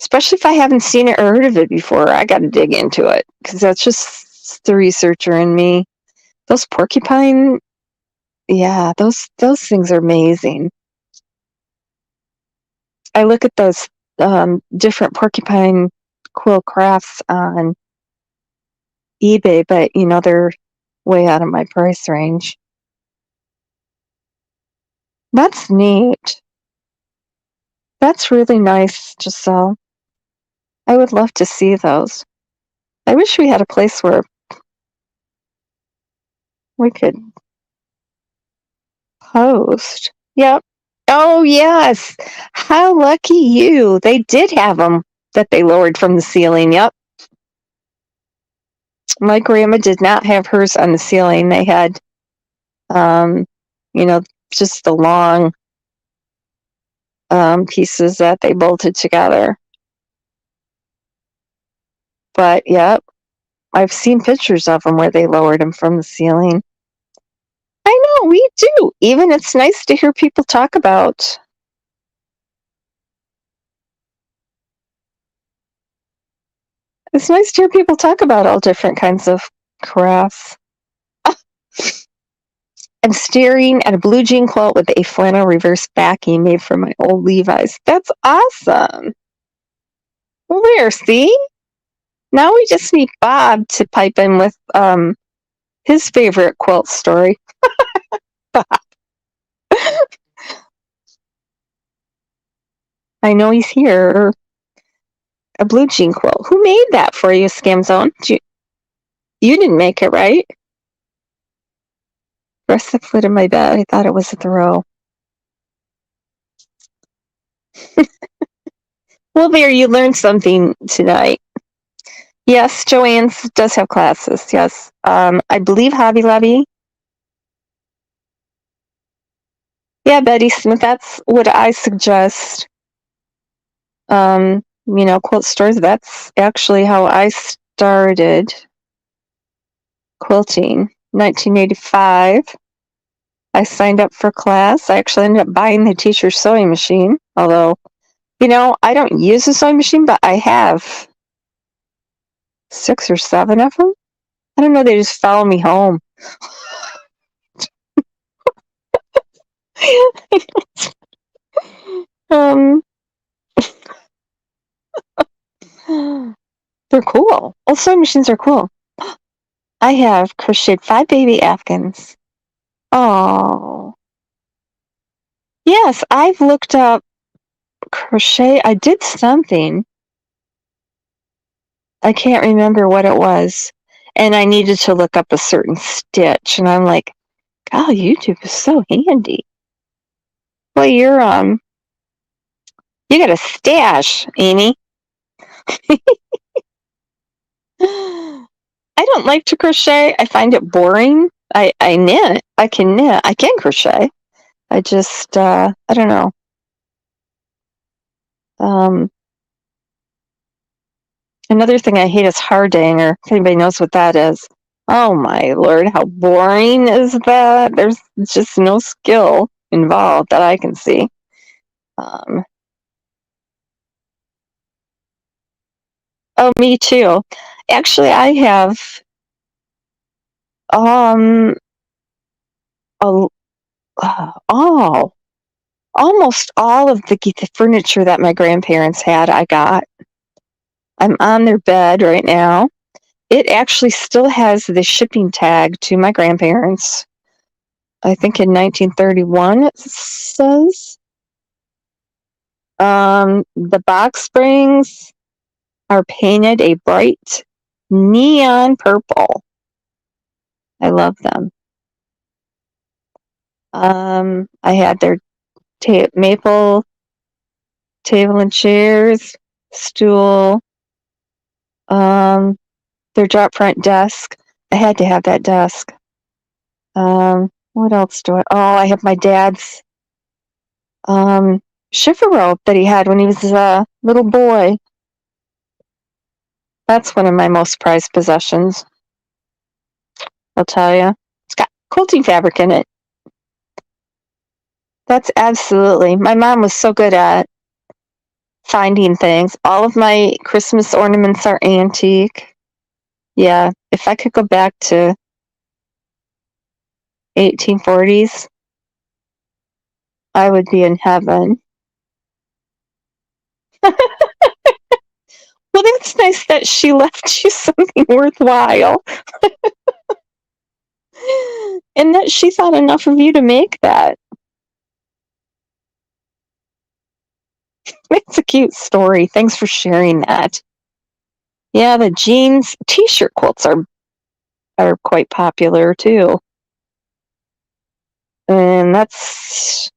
Especially if I haven't seen it or heard of it before. I got to dig into it because that's just the researcher in me. Those porcupine, yeah, those things are amazing. I look at those different porcupine quill crafts on eBay, but they're way out of my price range. That's neat. That's really nice, Giselle. I would love to see those. I wish we had a place where we could post. Yep. Oh, yes. How lucky you. They did have them that they lowered from the ceiling. Yep. My grandma did not have hers on the ceiling. They had, just the long pieces that they bolted together. But, yep, I've seen pictures of them where they lowered them from the ceiling. I know, we do. Even it's nice to hear people talk about. It's nice to hear people talk about all different kinds of crafts. I'm staring at a blue jean quilt with a flannel reverse backing made from my old Levi's. That's awesome. Where, see? Now we just need Bob to pipe in with his favorite quilt story. Bob. I know he's here. A blue jean quilt. Who made that for you, Scamzone? You didn't make it, right? Rest the foot in my bed. I thought it was a throw. Well, there, you learned something tonight. Yes, Joanne's does have classes. Yes. I believe Hobby Lobby. Yeah, Betty Smith, that's what I suggest. Quilt stores, that's actually how I started quilting. 1985. I signed up for class. I actually ended up buying the teacher's sewing machine, although, I don't use a sewing machine, but I have 6 or 7 of them. I don't know, they just follow me home. They're cool. All sewing machines are cool. I have crocheted 5 baby Afghans. Oh. Yes, I've looked up crochet. I did something. I can't remember what it was. And I needed to look up a certain stitch. And I'm like, God, YouTube is so handy. Well, you got a stash, Amy. I don't like to crochet. I find it boring. I knit. I can knit. I can crochet. I just, I don't know. Another thing I hate is hardanger. If anybody knows what that is. Oh my lord, how boring is that? There's just no skill involved that I can see. Oh, me too. Actually, I have a, oh, almost all of the furniture that my grandparents had, I got. I'm on their bed right now. It actually still has the shipping tag to my grandparents. I think in 1931 it says. The box springs are painted a bright neon purple. I love them. I had their maple table and chairs, stool, their drop front desk. I had to have that desk. What else do I? Oh, I have my dad's shiver rope that he had when he was a little boy. That's one of my most prized possessions. I'll tell you. It's got quilting fabric in it. That's absolutely. My mom was so good at finding things. All of my Christmas ornaments are antique. Yeah, if I could go back to 1840s, I would be in heaven. Well, that's nice that she left you something worthwhile. And that she thought enough of you to make that. It's a cute story. Thanks for sharing that. Yeah, the jeans t-shirt quilts are quite popular too. And that's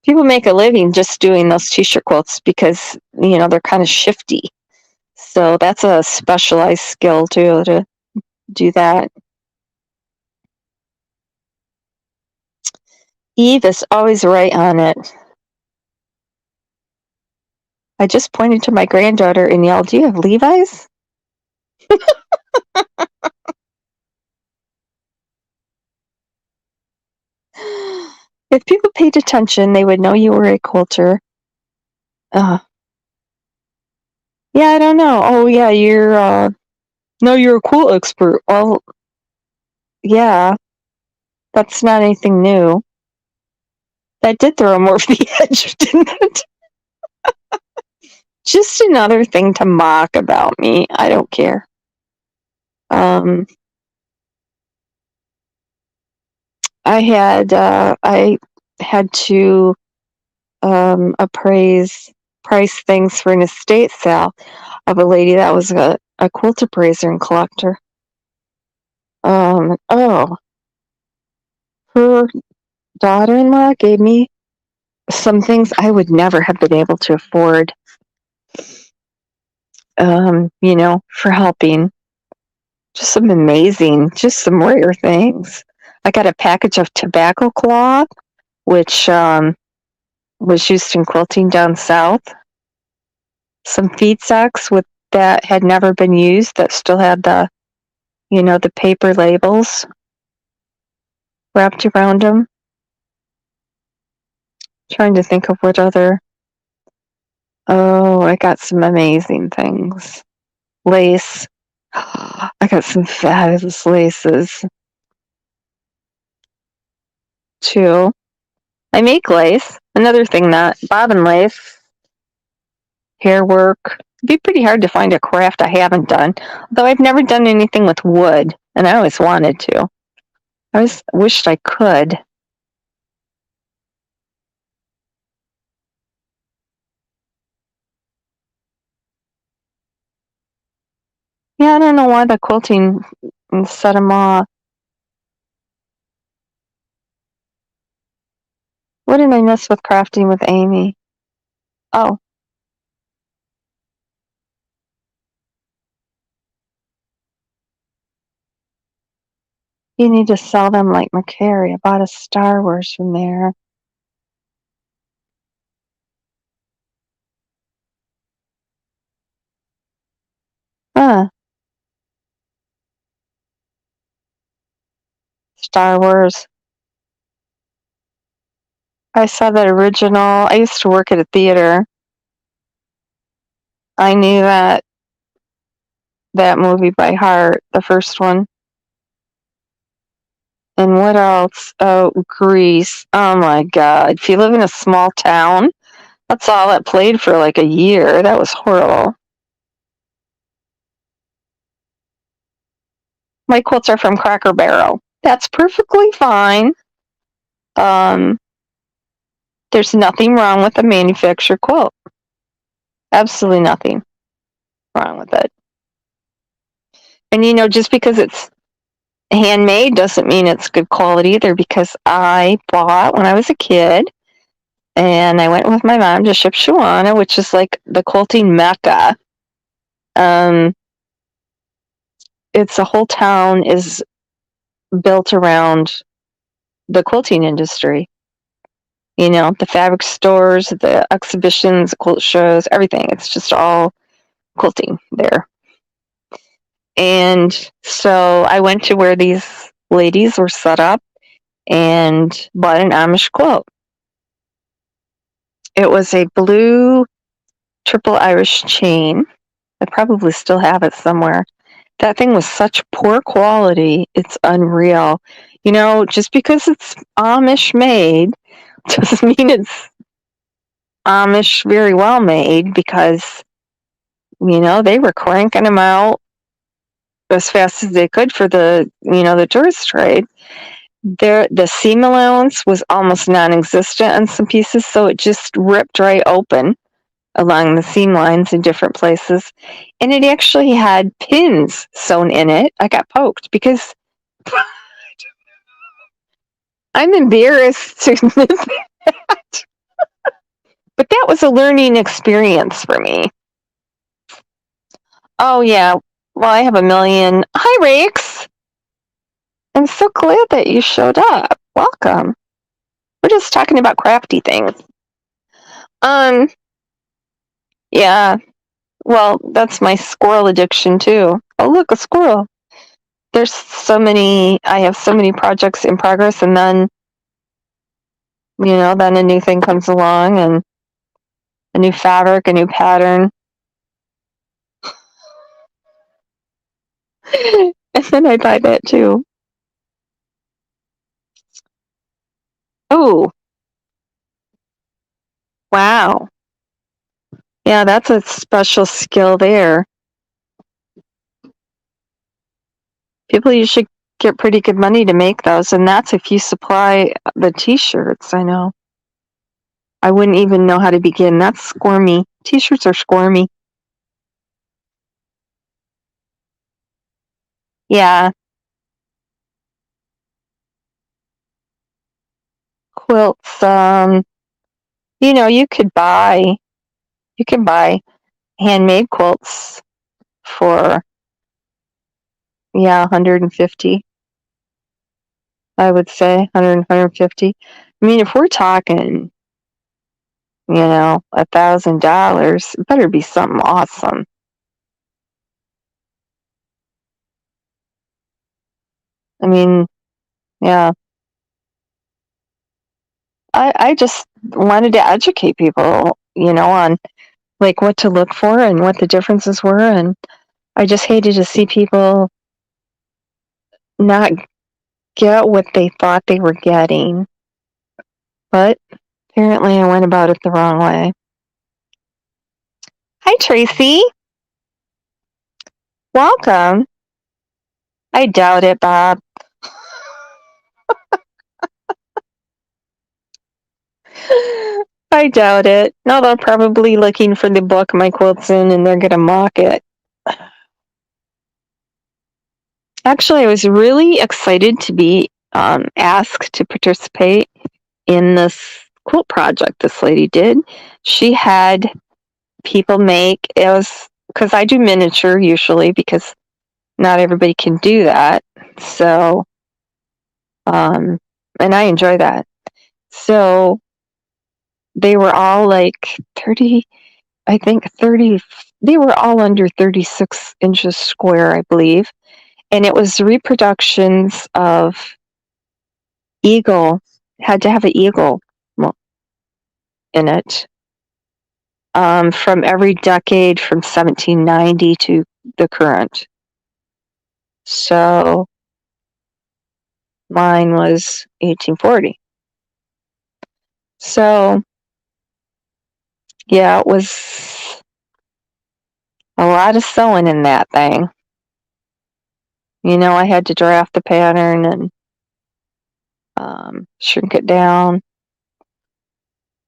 people make a living just doing those t-shirt quilts because, they're kind of shifty. So that's a specialized skill too to do that. Eve is always right on it. I just pointed to my granddaughter and yelled, "Do you have Levi's?" If people paid attention, they would know you were a quilter. Yeah, I don't know. Oh, yeah, you're a quilt expert. Well, yeah, that's not anything new. That did throw him over the edge, didn't it? Just another thing to mock about me. I don't care. I had to price things for an estate sale of a lady that was a quilt appraiser and collector. Her daughter-in-law gave me some things I would never have been able to afford, for helping. Just some rare things. I got a package of tobacco cloth, which was used in quilting down south. Some feed sacks that had never been used that still had the paper labels wrapped around them. Trying to think of what other. Oh, I got some amazing things. Lace. I got some fabulous laces too. I make lace. Another thing that bobbin lace, hair work. It'd be pretty hard to find a craft I haven't done. Though I've never done anything with wood, and I always wanted to. I always wished I could. Yeah, I don't know why the quilting set them off. What did I miss with crafting with Amy? Oh. You need to sell them like McCary. I bought a Star Wars from there. Star Wars. I saw that original. I used to work at a theater. I knew that movie by heart, the first one. And what else? Oh, Grease. Oh my God. If you live in a small town, that's all that played for like a year. That was horrible. My quilts are from Cracker Barrel. That's perfectly fine. There's nothing wrong with a manufactured quilt. Absolutely nothing wrong with it. And just because it's handmade doesn't mean it's good quality either, because I bought when I was a kid, and I went with my mom to Shipshewana, which is like the quilting mecca. It's a whole town is built around the quilting industry. The fabric stores, the exhibitions, the quilt shows, everything. It's just all quilting there. And so I went to where these ladies were set up and bought an Amish quilt. It was a blue triple Irish chain. I probably still have it somewhere. That thing was such poor quality, it's unreal. Just because it's Amish made doesn't mean it's Amish very well made, because, they were cranking them out as fast as they could for the tourist trade. The seam allowance was almost non-existent on some pieces, so it just ripped right open along the seam lines in different places. And it actually had pins sewn in it. I got poked because I'm embarrassed to admit that. But that was a learning experience for me. Oh, yeah. Well, I have a million. Hi, Rex. I'm so glad that you showed up. Welcome. We're just talking about crafty things. Yeah. Well, that's my squirrel addiction too. Oh, look, a squirrel. I have so many projects in progress, and then, then a new thing comes along, and a new fabric, a new pattern. And then I buy that too. Oh, wow. Yeah, that's a special skill there. People usually get pretty good money to make those, and that's if you supply the t-shirts. I know. I wouldn't even know how to begin. That's squirmy. T-shirts are squirmy. Yeah. Quilts. You can buy handmade quilts for 150. I would say 150. I mean, if we're talking, $1,000, it better be something awesome. I mean, yeah. I just wanted to educate people, on like what to look for and what the differences were, and I just hated to see people not get what they thought they were getting. But apparently I went about it the wrong way. Hi, Tracy. Welcome. I doubt it, Bob. I doubt it. No, they're probably looking for the book my quilt's in, and they're going to mock it. Actually, I was really excited to be asked to participate in this quilt project this lady did. She had people make, it was because I do miniature usually, because not everybody can do that. So, and I enjoy that. So they were all like 30, I think 30, they were all under 36 inches square, I believe. And it was reproductions of eagle, had to have an eagle in it. From every decade from 1790 to the current. So mine was 1840. So yeah, it was a lot of sewing in that thing. You know, I had to draft the pattern and shrink it down.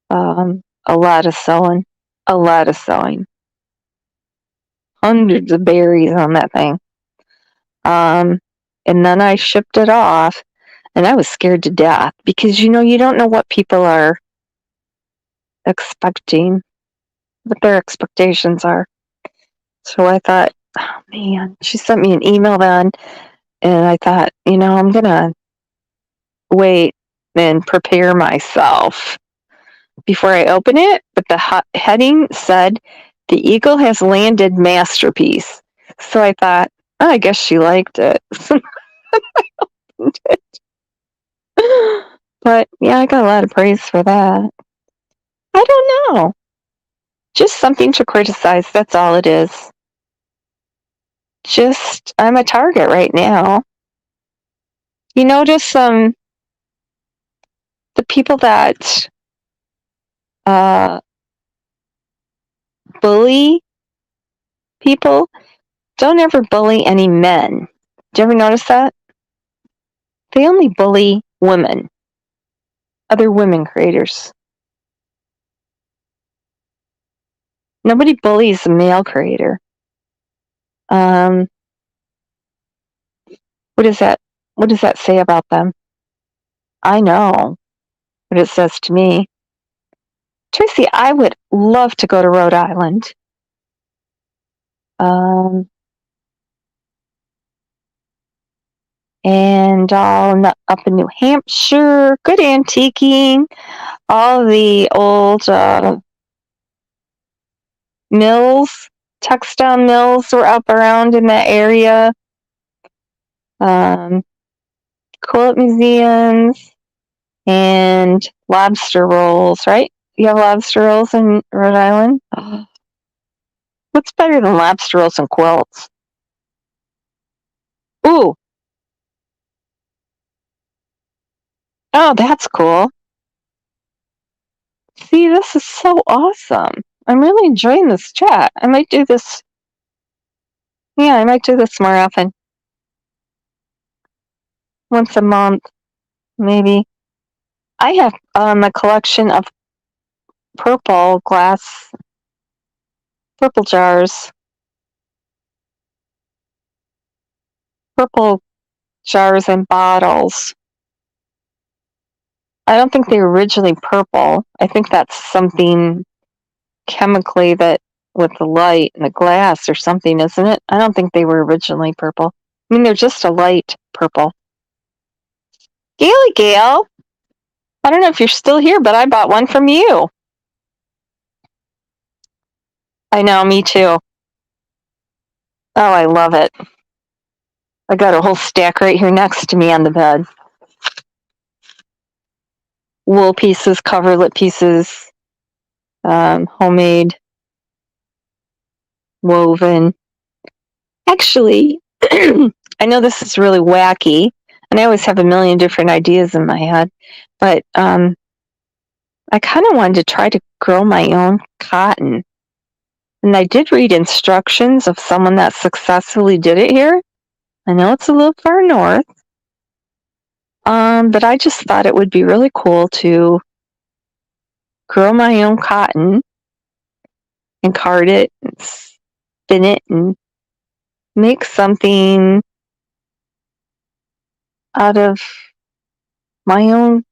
A lot of sewing. A lot of sewing. Hundreds of berries on that thing. And then I shipped it off, and I was scared to death because, you know, you don't know what people are expecting, what their expectations are. So I thought, oh man, she sent me an email then, and I thought, you know, I'm going to wait and prepare myself before I open it. But the heading said, "The eagle has landed, masterpiece." So I thought, oh, I guess she liked it. But yeah, I got a lot of praise for that. I don't know. Just something to criticize. That's all it is. Just, I'm a target right now. You notice the people that bully people don't ever bully any men. Do you ever notice that? They only bully women, other women creators. Nobody bullies a male creator. What is that? What does that say about them? I know what it says to me. Tracy, I would love to go to Rhode Island. And all up in New Hampshire, good antiquing. All the old mills, textile mills were up around in that area. Quilt museums and lobster rolls, right? You have lobster rolls in Rhode Island? Oh. What's better than lobster rolls and quilts? Ooh. Oh, that's cool. See, this is so awesome. I'm really enjoying this chat. I might do this. Yeah, I might do this more often. Once a month, maybe. I have a collection of purple jars. Purple jars and bottles. I don't think they were originally purple. I think that's something chemically that with the light and the glass or something, isn't it? I don't think they were originally purple. I mean, they're just a light purple. Gaily Gale, I don't know if you're still here, but I bought one from you. I know, me too. Oh, I love it. I got a whole stack right here next to me on the bed. Wool pieces, coverlet pieces, homemade, woven. Actually, I know this is really wacky, and I always have a million different ideas in my head, but I kind of wanted to try to grow my own cotton. And I did read instructions of someone that successfully did it here. I know it's a little far north, but I just thought it would be really cool to grow my own cotton and card it and spin it and make something out of my own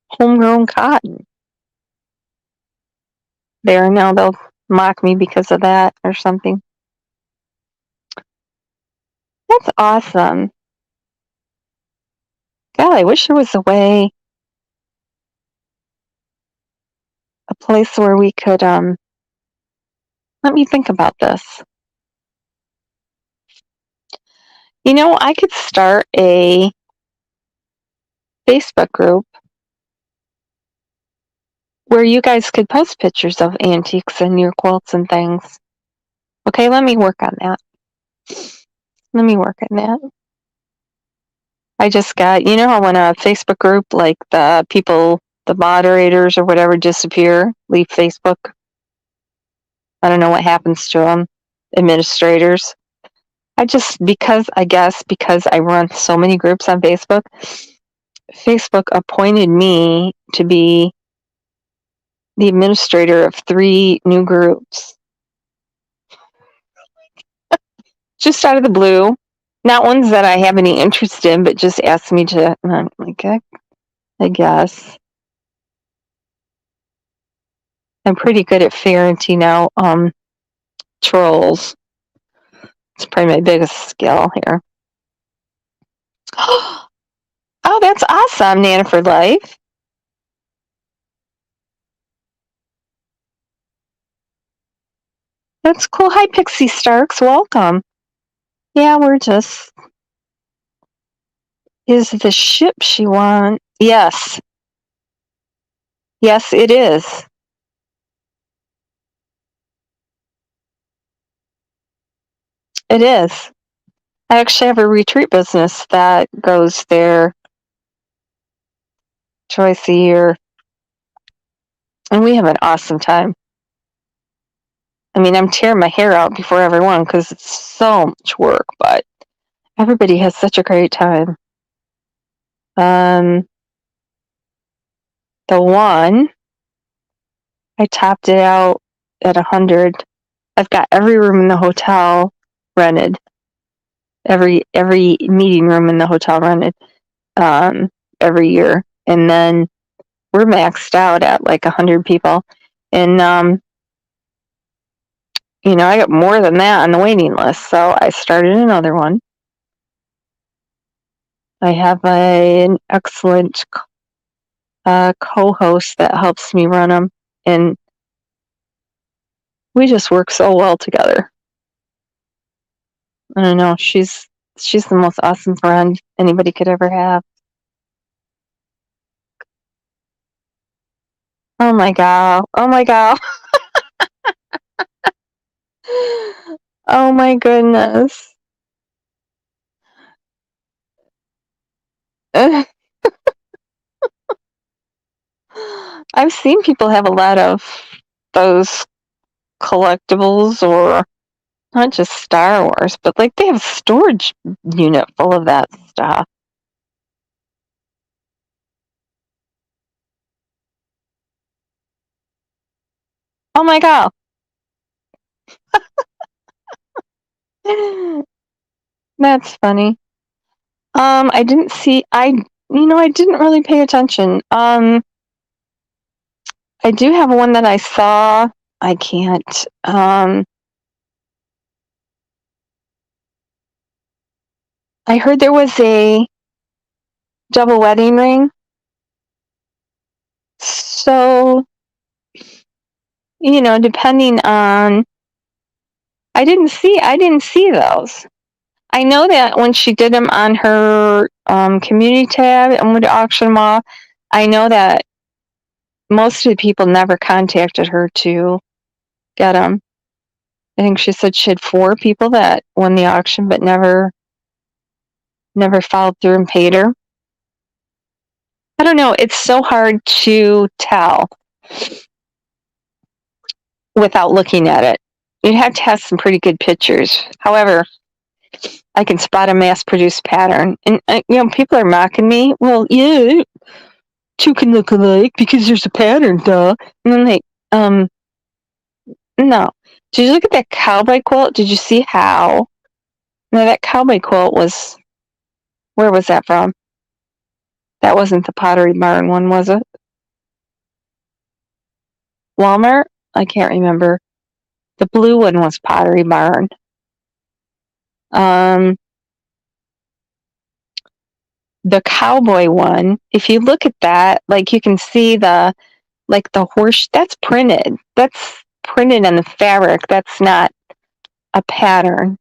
homegrown cotton. There, now they'll mock me because of that or something. That's awesome. God, I wish there was a way, a place where we could, let me think about this. I could start a, Facebook group where you guys could post pictures of antiques and your quilts and things. Okay, let me work on that. I just got, you know how when a Facebook group, like the people, the moderators or whatever disappear, leave Facebook? I don't know what happens to them, administrators. Because I run so many groups on Facebook, Facebook appointed me to be the administrator of 3 new groups. Just out of the blue. Not ones that I have any interest in, but just asked me to, okay, I guess. I'm pretty good at ferreting out trolls. It's probably my biggest skill here. Oh, that's awesome, Nana for Life. That's cool. Hi, Pixie Starks. Welcome. Yeah, we're just... Is the ship she wants? Yes. Yes, it is. It is. I actually have a retreat business that goes there twice a year. And we have an awesome time. I mean, I'm tearing my hair out before everyone because it's so much work, but everybody has such a great time. The one, I topped it out at 100. I've got every room in the hotel rented. Every meeting room in the hotel rented every year. And then we're maxed out at like 100 people. And, I got more than that on the waiting list. So I started another one. I have an excellent co-host that helps me run them. And we just work so well together. I don't know. She's the most awesome friend anybody could ever have. Oh my god. Oh my god. Oh my goodness. I've seen people have a lot of those collectibles, or not just Star Wars, but like they have a storage unit full of that stuff. Oh my god. That's funny. I didn't really pay attention. I do have one that I saw. I can't. I heard there was a double wedding ring. So, depending on, I didn't see those. I know that when she did them on her community tab and would auction them off, I know that most of the people never contacted her to get them. I think she said she had 4 people that won the auction, but never followed through and paid her. I don't know. It's so hard to tell without looking at it. You'd have to have some pretty good pictures. However, I can spot a mass-produced pattern. And, people are mocking me. Well, yeah, 2 can look alike because there's a pattern, duh. And I'm like, no. Did you look at that cowboy quilt? Did you see how? No, that cowboy quilt was, where was that from? That wasn't the Pottery Barn one, was it? Walmart? I can't remember. The blue one was Pottery Barn. The cowboy one, if you look at that, like you can see the horse, that's printed. That's printed on the fabric. That's not a pattern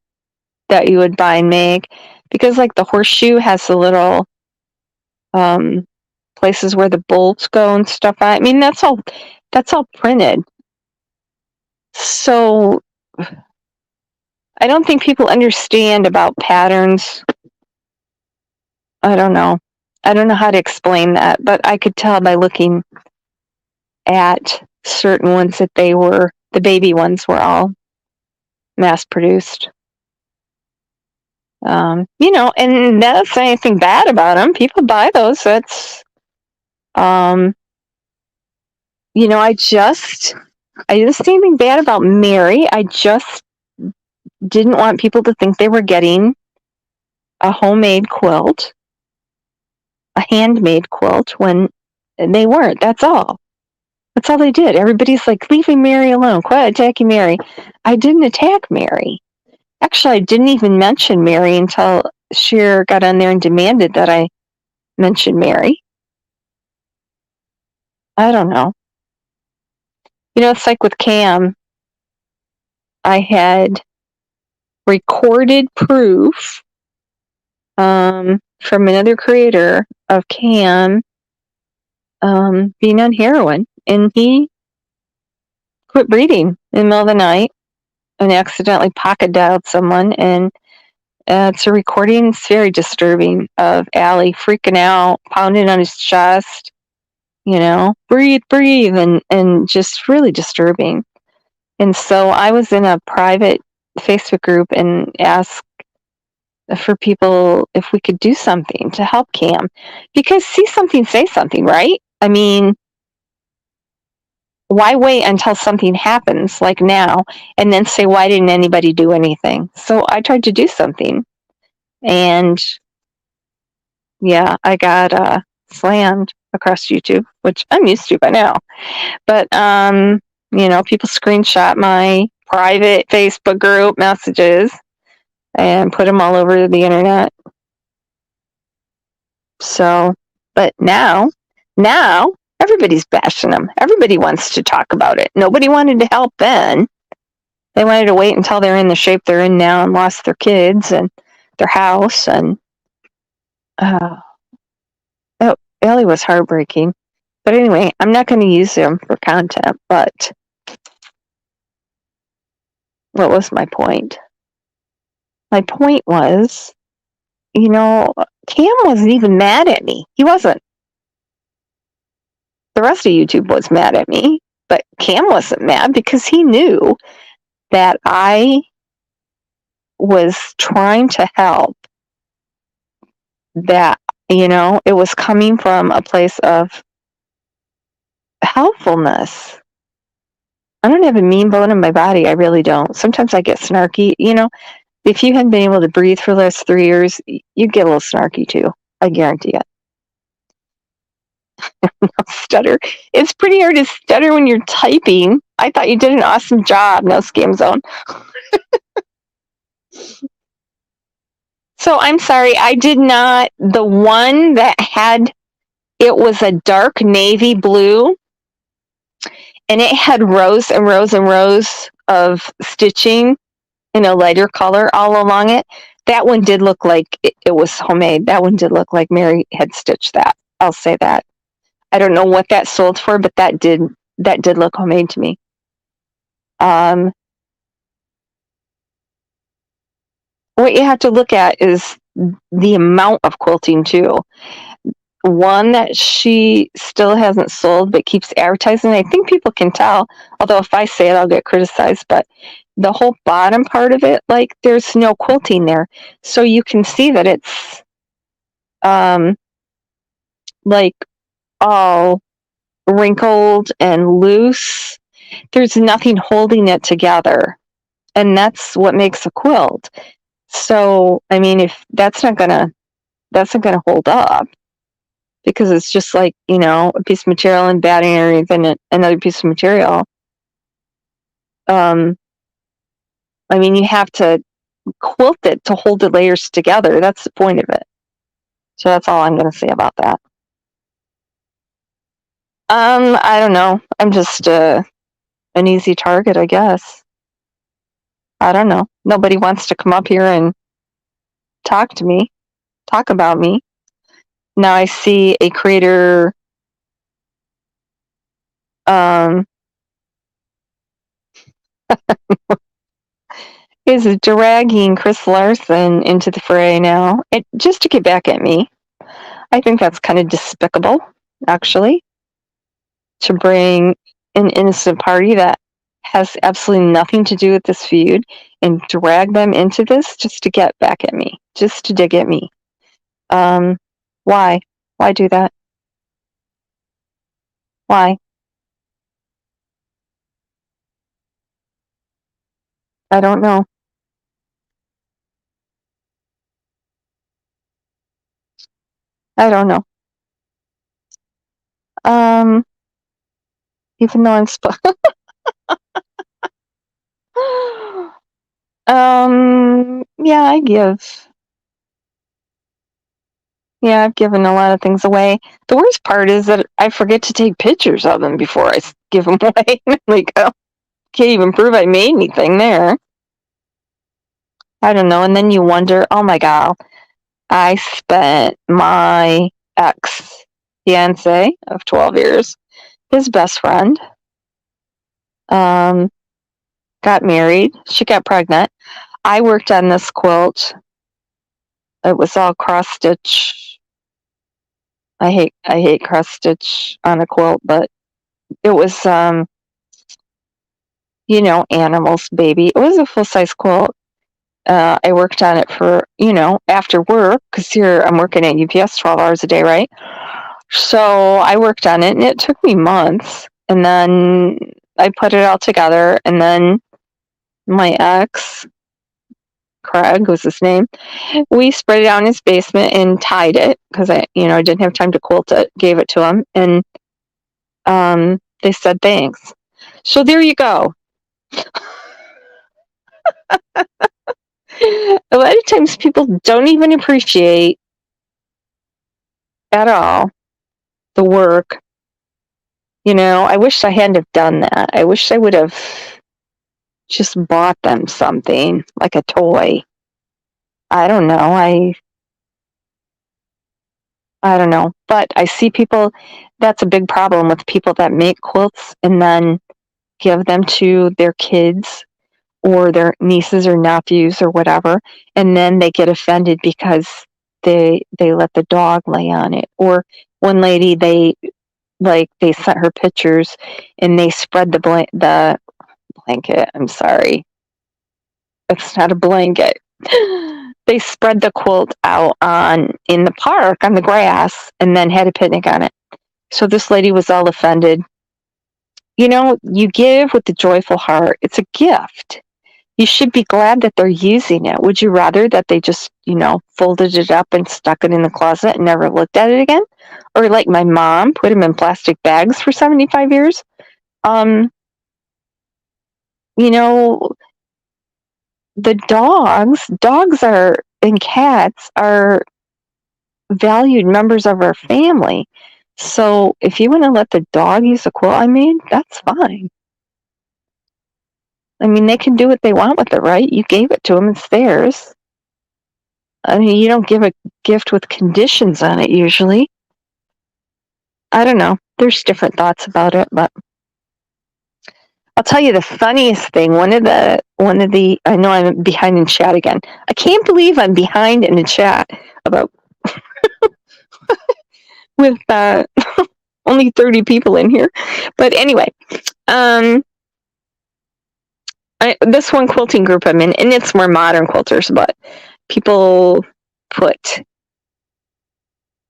that you would buy and make, because like the horseshoe has a little places where the bolts go and stuff. I mean, that's all printed. So I don't think people understand about patterns. I don't know how to explain that, but I could tell by looking at certain ones that the baby ones were all mass produced. You know, and that's not anything bad about them. People buy those. That's, you know, I didn't see anything bad about Mary. I just didn't want people to think they were getting a homemade quilt, a handmade quilt, when they weren't. That's all. That's all they did. Everybody's like, leaving Mary alone. Quit attacking Mary. I didn't attack Mary. Actually, I didn't even mention Mary until Sheer got on there and demanded that I mention Mary. I don't know. You know, it's like with Cam. I had recorded proof from another creator of Cam being on heroin, and he quit breathing in the middle of the night and accidentally pocket dialed someone, and it's a recording. It's very disturbing of Allie freaking out, pounding on his chest, you know, breathe, and just really disturbing. And so I was in a private Facebook group and asked for people if we could do something to help Cam, because see something, say something, right? I mean, why wait until something happens like now and then say, why didn't anybody do anything? So I tried to do something, and yeah, I got slammed across YouTube, which I'm used to by now. But you know, people screenshot my private Facebook group messages and put them all over the internet. So, but now everybody's bashing them. Everybody wants to talk about it. Nobody wanted to help then. They wanted to wait until they're in the shape they're in now and lost their kids and their house. And Ellie was heartbreaking. But anyway, I'm not going to use them for content, but what was my point? My point was, you know, Cam wasn't even mad at me. He wasn't. The rest of YouTube was mad at me, but Cam wasn't mad because he knew that I was trying to help, that, you know, it was coming from a place of helpfulness. I don't have a mean bone in my body. I really don't. Sometimes I get snarky. You know, if you hadn't been able to breathe for the last 3 years, you'd get a little snarky too. I guarantee it. Stutter. It's pretty hard to stutter when you're typing. I thought you did an awesome job. No scam zone. So I'm sorry, I did not. The one that had, it was a dark navy blue, and it had rows and rows and rows of stitching in a lighter color all along it. That one did look like it was homemade. That one did look like Mary had stitched that. I'll say that. I don't know what that sold for, but that did look homemade to me. What you have to look at is the amount of quilting too. One that she still hasn't sold but keeps advertising, I think people can tell, although if I say it I'll get criticized, but the whole bottom part of it, like, there's no quilting there, so you can see that it's like all wrinkled and loose. There's nothing holding it together, and that's what makes a quilt. So I mean, if that's not gonna hold up, because it's just like, you know, a piece of material and batting underneath and another piece of material. I mean, you have to quilt it to hold the layers together. That's the point of it. So that's all I'm going to say about that. I don't know. I'm just an easy target, I guess. I don't know. Nobody wants to come up here and talk about me. Now I see a creator is dragging Chris Larson into the fray now, just to get back at me. I think that's kind of despicable, actually, to bring an innocent party that has absolutely nothing to do with this feud and drag them into this just to get back at me, just to dig at me. Why? Why do that? Why? I don't know. I don't know. Even though I'm yeah, I've given a lot of things away. The worst part is that I forget to take pictures of them before I give them away. Like, oh, can't even prove I made anything there. I don't know. And then you wonder, oh my God, I spent my ex-fiance of 12 years, his best friend, got married. She got pregnant. I worked on this quilt. It was all cross stitch. I hate cross stitch on a quilt, but it was animals, baby. It was a full size quilt. I worked on it for, after work, because here I'm working at UPS 12 hours a day, right? So I worked on it, and it took me months. And then I put it all together, and then my ex, Craig was his name, we spread it out in his basement and tied it, because I didn't have time to quilt it, gave it to him, and they said thanks. So there you go. A lot of times people don't even appreciate at all the work. I wish I hadn't have done that. I wish I would have just bought them something, like a toy. I don't know. I don't know. But I see people, that's a big problem with people that make quilts and then give them to their kids or their nieces or nephews or whatever, and then they get offended because they let the dog lay on it. Or one lady, they sent her pictures and they spread the blanket. I'm sorry, it's not a blanket. They spread the quilt out in the park on the grass and then had a picnic on it. So this lady was all offended. You give with the joyful heart. It's a gift. You should be glad that they're using it. Would you rather that they just, folded it up and stuck it in the closet and never looked at it again? Or like my mom, put them in plastic bags for 75 years? The dogs are, and cats are valued members of our family. So if you want to let the dog use a quilt I made, that's fine. I mean, they can do what they want with it, right? You gave it to them, it's theirs. I mean, you don't give a gift with conditions on it usually. I don't know. There's different thoughts about it, but I'll tell you the funniest thing. One of the I know I'm behind in chat again. I can't believe I'm behind in the chat about with only 30 people in here. But anyway, this one quilting group I'm in, and it's more modern quilters, but people put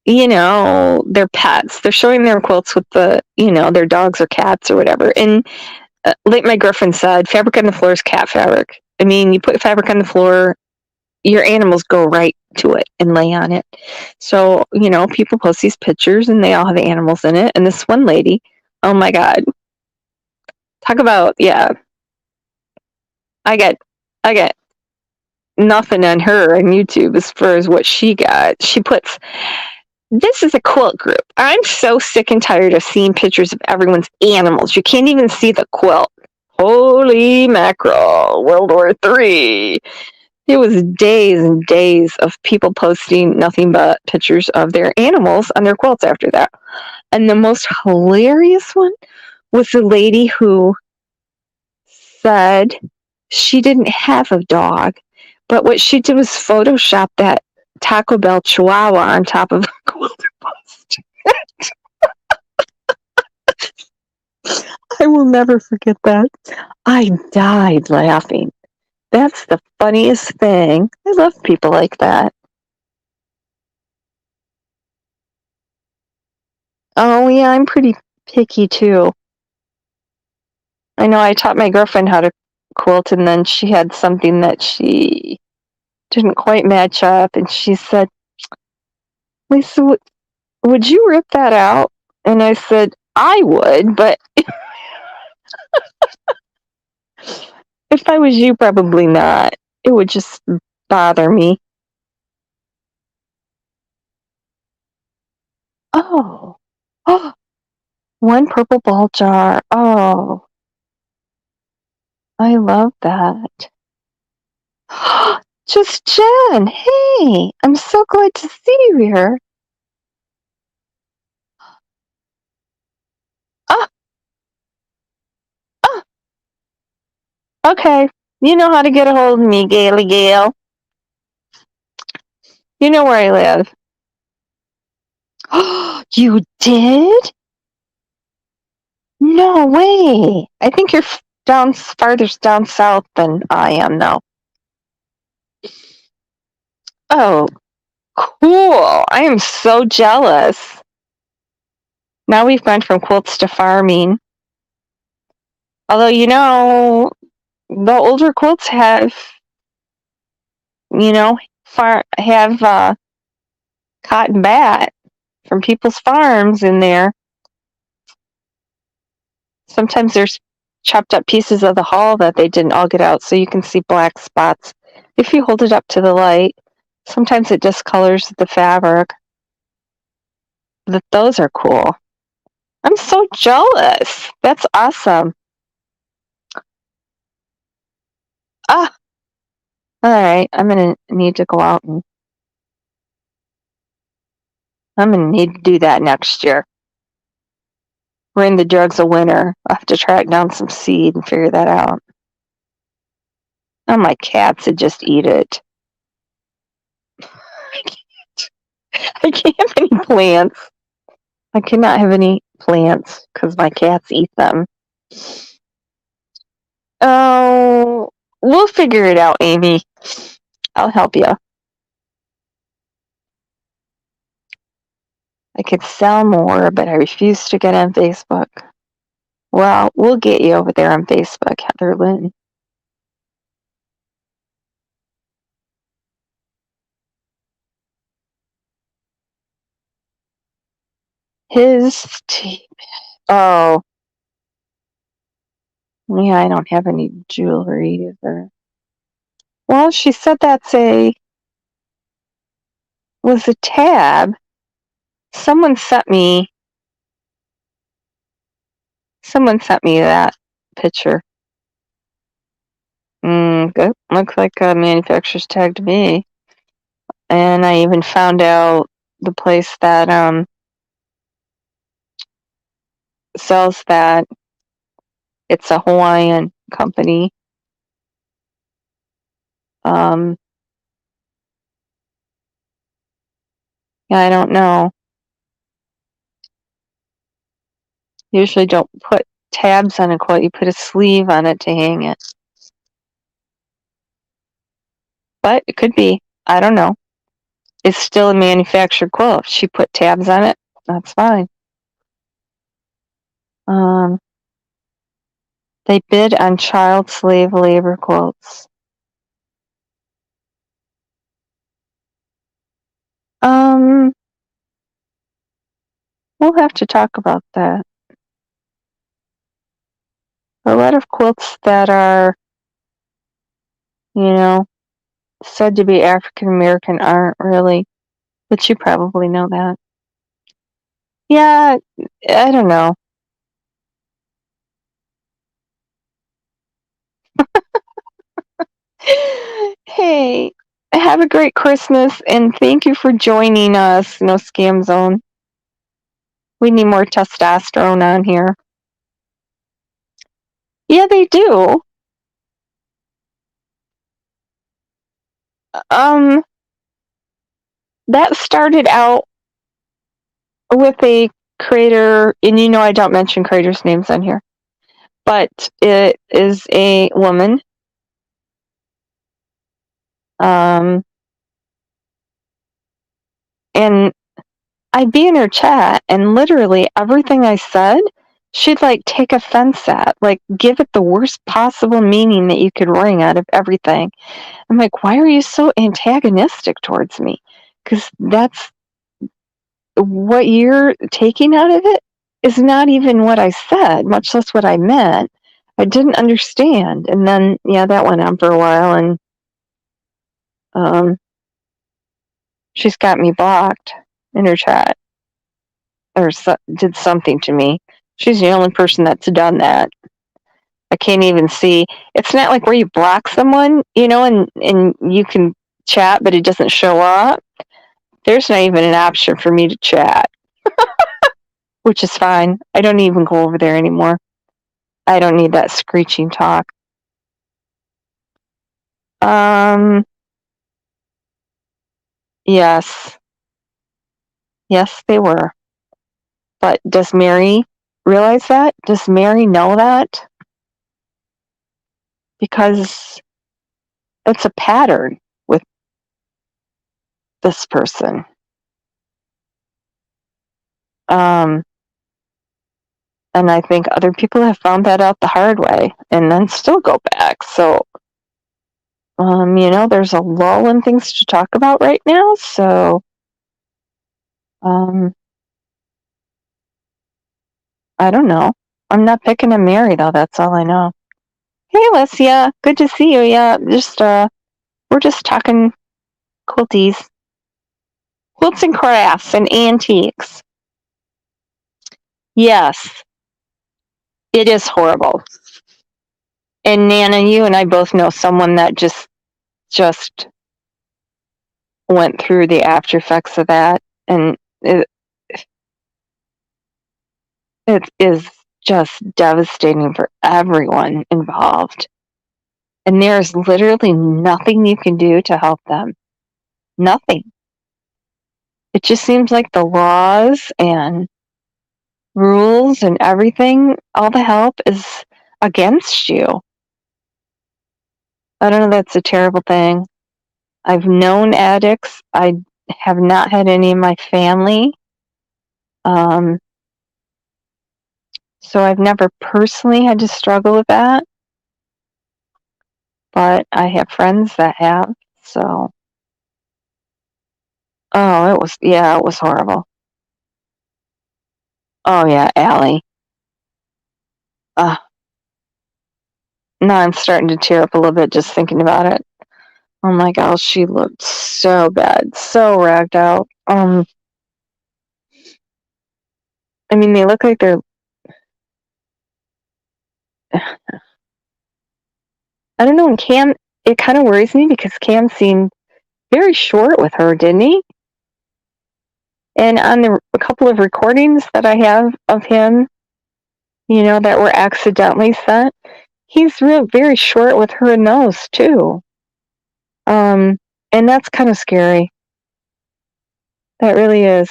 their pets. They're showing their quilts with their dogs or cats or whatever. And like my girlfriend said, fabric on the floor is cat fabric. I mean, you put fabric on the floor, your animals go right to it and lay on it. So, people post these pictures and they all have animals in it. And this one lady, oh my God. Talk about, yeah. I got nothing on her on YouTube as far as what she got. She puts, this is a quilt group. I'm so sick and tired of seeing pictures of everyone's animals. You can't even see the quilt. Holy mackerel, World War III. It was days and days of people posting nothing but pictures of their animals on their quilts after that. And the most hilarious one was the lady who said she didn't have a dog, but what she did was Photoshop that Taco Bell Chihuahua on top of a quilter post. I will never forget that. I died laughing. That's the funniest thing. I love people like that. Oh, yeah, I'm pretty picky too. I know I taught my girlfriend how to quilt, and then she had something that she didn't quite match up, and she said, Lisa, would you rip that out? And I said, I would, but if I was you, probably not. It would just bother me. Oh, oh, one purple ball jar. Oh, I love that. Just Jen. Hey, I'm so glad to see you here. Ah, ah, okay. You know how to get a hold of me, Gaily Gale. You know where I live. You did? No way. I think you're farther down south than I am now. Oh, cool. I am so jealous. Now we've gone from quilts to farming. Although, the older quilts have, have cotton bat from people's farms in there. Sometimes there's chopped up pieces of the hull that they didn't all get out, so you can see black spots if you hold it up to the light. Sometimes it discolors the fabric. Those are cool. I'm so jealous. That's awesome. Ah, all right. I'm gonna need to go out and I'm gonna need to do that next year. We're in the drugs of winter. I'll have to track down some seed and figure that out. Oh, my cats would just eat it. I can't have any plants. I cannot have any plants because my cats eat them. Oh, we'll figure it out, Amy. I'll help you. I could sell more, but I refuse to get on Facebook. Well, we'll get you over there on Facebook, Heather Lynn. Oh, yeah, I don't have any jewelry either. Well, she said was a tab. Someone sent me that picture. Good. Looks like a manufacturer's tag to me. And I even found out the place that sells that. It's a Hawaiian company. Yeah, I don't know. Usually don't put tabs on a quilt. You put a sleeve on it to hang it. But it could be. I don't know. It's still a manufactured quilt. If she put tabs on it, that's fine. They bid on child slave labor quilts. We'll have to talk about that. A lot of quilts that are, said to be African American aren't really, but you probably know that. Yeah, I don't know. Hey, have a great Christmas and thank you for joining us. No Scam Zone. We need more testosterone on here. Yeah, they do. That started out with a creator, and I don't mention creators' names on here, but it is a woman. And I'd be in her chat, and literally everything I said, she'd take offense at, give it the worst possible meaning that you could wring out of everything. I'm like, why are you so antagonistic towards me? Because that's what you're taking out of it is not even what I said, much less what I meant. I didn't understand. And then, that went on for a while, and she's got me blocked in her chat, or did something to me. She's the only person that's done that. I can't even see. It's not like where you block someone, and you can chat, but it doesn't show up. There's not even an option for me to chat, which is fine. I don't even go over there anymore. I don't need that screeching talk. Yes. Yes, they were. But does Mary realize that? Does Mary know that? Because it's a pattern with this person. And I think other people have found that out the hard way and then still go back. So, there's a lull in things to talk about right now. So, I don't know. I'm not picking a Mary, though. That's all I know. Hey, Alessia. Good to see you. Yeah, we're just talking quilties. Quilts and crafts and antiques. Yes, it is horrible. And Nana, you and I both know someone that just went through the after effects of that, and it is just devastating for everyone involved. And there's literally nothing you can do to help them. Nothing. It just seems like the laws and rules and everything, all the help is against you. I don't know, that's a terrible thing. I've known addicts. I have not had any in my family. So I've never personally had to struggle with that. But I have friends that have, so. Oh, it was horrible. Oh, yeah, Allie. Now I'm starting to tear up a little bit just thinking about it. Oh my gosh, she looked so bad, so ragged out. I mean, they look like they're. I don't know, and Cam, it kind of worries me because Cam seemed very short with her, didn't he? And on a couple of recordings that I have of him, that were accidentally sent, he's very short with her and those too. And that's kind of scary. That really is.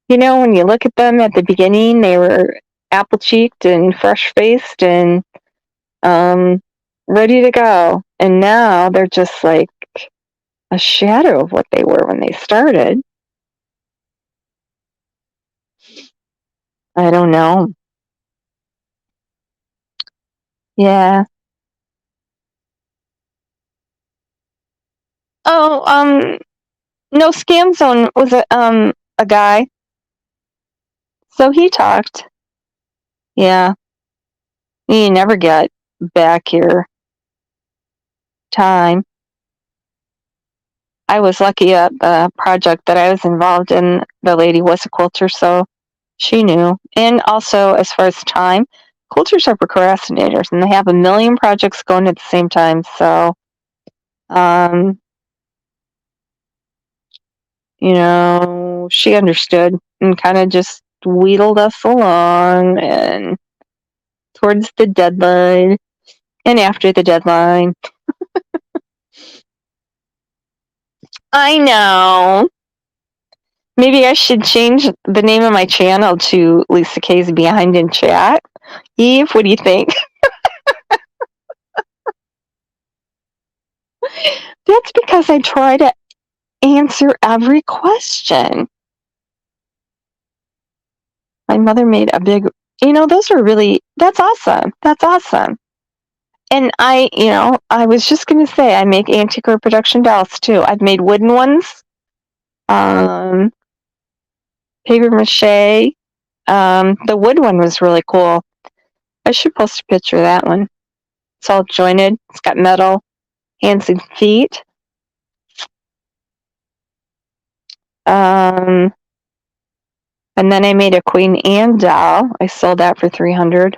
When you look at them at the beginning, they were apple-cheeked and fresh-faced and ready to go. And now they're just like a shadow of what they were when they started. I don't know. Yeah. Oh, no, Scam Zone was a guy. So he talked. Yeah. You never get back your time. I was lucky at the project that I was involved in. The lady was a quilter, so she knew. And also, as far as time, quilters are procrastinators, and they have a million projects going at the same time. So She understood and kind of just wheedled us along and towards the deadline and after the deadline. I know. Maybe I should change the name of my channel to Lisa K's Behind in Chat. Eve, what do you think? That's because I try to answer every question. My mother made a big, that's awesome. That's awesome. And I was just going to say, I make antique reproduction dolls too. I've made wooden ones, paper mache. The wood one was really cool. I should post a picture of that one. It's all jointed. It's got metal hands and feet. And then I made a Queen Anne doll. I sold that for $300.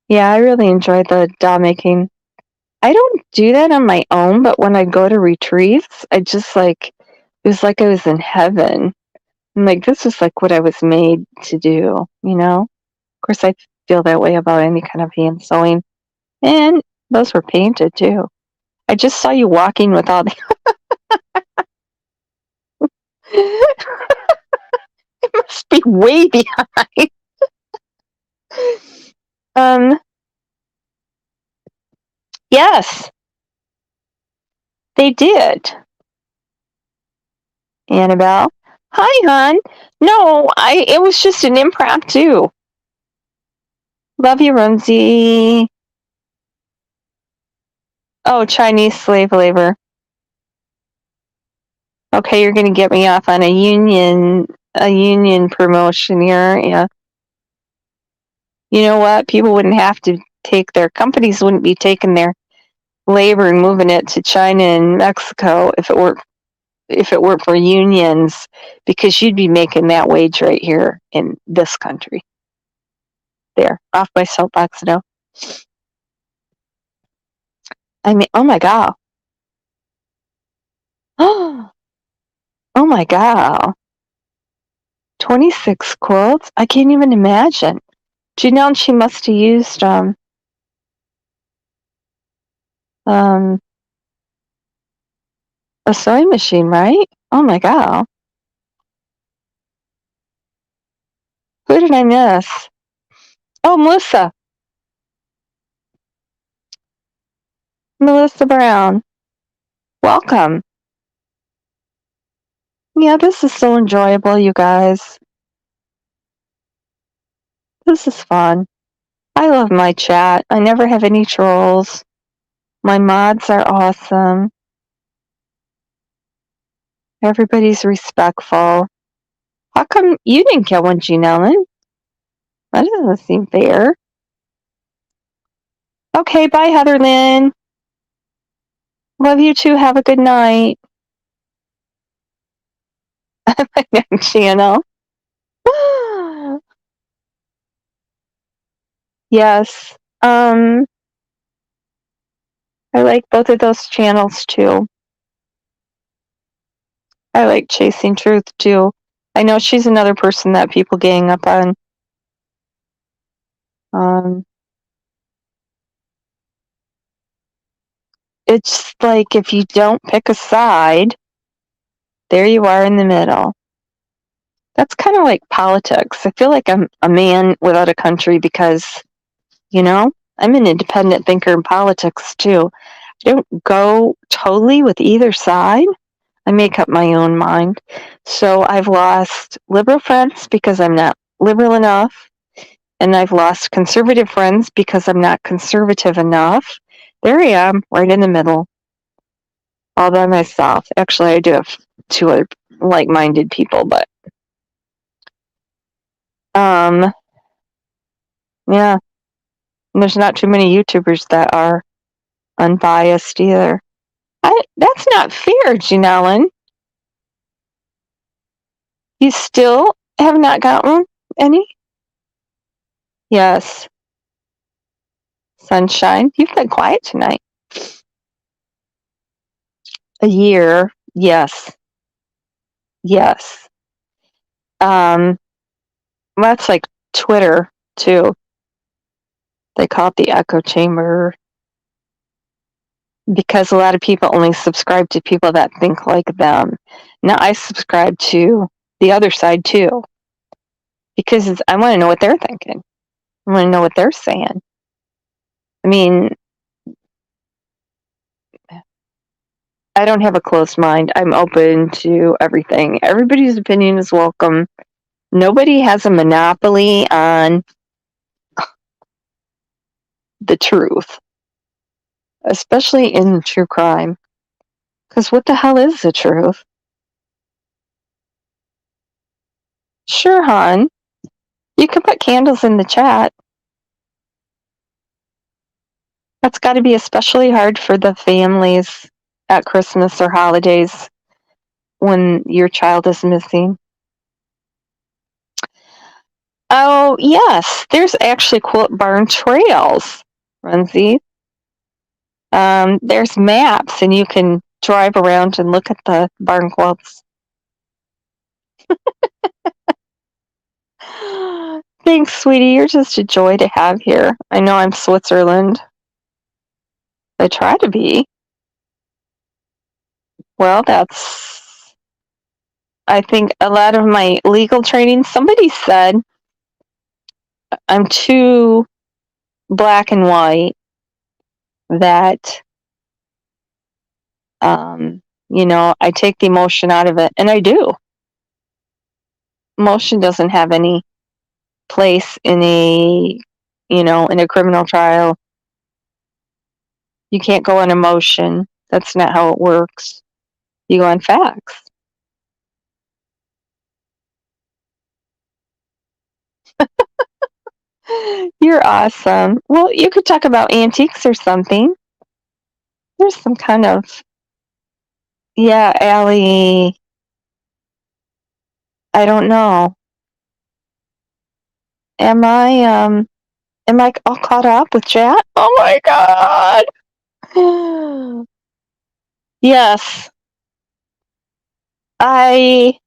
Yeah, I really enjoyed the doll making. I don't do that on my own, but when I go to retreats, I just it was like I was in heaven. I'm like, this is like what I was made to do, Of course, I feel that way about any kind of hand sewing. And those were painted too. I just saw you walking with all the. It must be way behind. Yes, they did. Annabelle. Hi, hon. No, it was just an impromptu. Love you, Rumsey. Oh, Chinese slave labor. Okay, you're gonna get me off on a union promotion here. Yeah. You know what? People wouldn't have to their companies wouldn't be taking their labor and moving it to China and Mexico if it were for unions, because you'd be making that wage right here in this country. There, off my soapbox now. I mean, oh my god. Oh my god. 26 quilts? I can't even imagine. Janelle, she must have used a sewing machine, right? Oh my god. Who did I miss? Oh, Melissa. Melissa Brown. Welcome. Yeah, this is so enjoyable, you guys. This is fun. I love my chat. I never have any trolls. My mods are awesome. Everybody's respectful. How come you didn't kill one, Jean Ellen? That doesn't seem fair. Okay, bye, Heather Lynn. Love you too. Have a good night. Channel. Yes. I like both of those channels too. I like Chasing Truth too. I know she's another person that people gang up on. It's like if you don't pick a side, there you are in the middle. That's kind of like politics. I feel like I'm a man without a country because, I'm an independent thinker in politics too. I don't go totally with either side. I make up my own mind. So I've lost liberal friends because I'm not liberal enough. And I've lost conservative friends because I'm not conservative enough. There I am, right in the middle, all by myself. Actually, I do have two other like-minded people, but yeah. And there's not too many YouTubers that are unbiased either. That's not fair, Janellen. You still have not gotten any? Yes. Sunshine. You've been quiet tonight. A year. Yes. Yes. That's like Twitter too. They call it the echo chamber because a lot of people only subscribe to people that think like them. Now I subscribe to the other side too because I want to know what they're thinking. I want to know what they're saying. I mean, I don't have a closed mind. I'm open to everything. Everybody's opinion is welcome. Nobody has a monopoly on the truth, especially in true crime. Because what the hell is the truth? Sure, hon. You can put candles in the chat. That's got to be especially hard for the families at Christmas or holidays when your child is missing. Oh, yes. There's actually quilt barn trails, Runzy. There's maps, and you can drive around and look at the barn quilts. Thanks, sweetie. You're just a joy to have here. I know I'm Switzerland. I try to be. Well, I think a lot of my legal training, somebody said I'm too black and white, that, I take the emotion out of it, and I do. Emotion doesn't have any place in a criminal trial. You can't go on emotion. That's not how it works. You go on facts. You're awesome. Well, you could talk about antiques or something. There's some kind of, yeah, Allie. I don't know. Am I all caught up with chat? Oh my god. Yes. I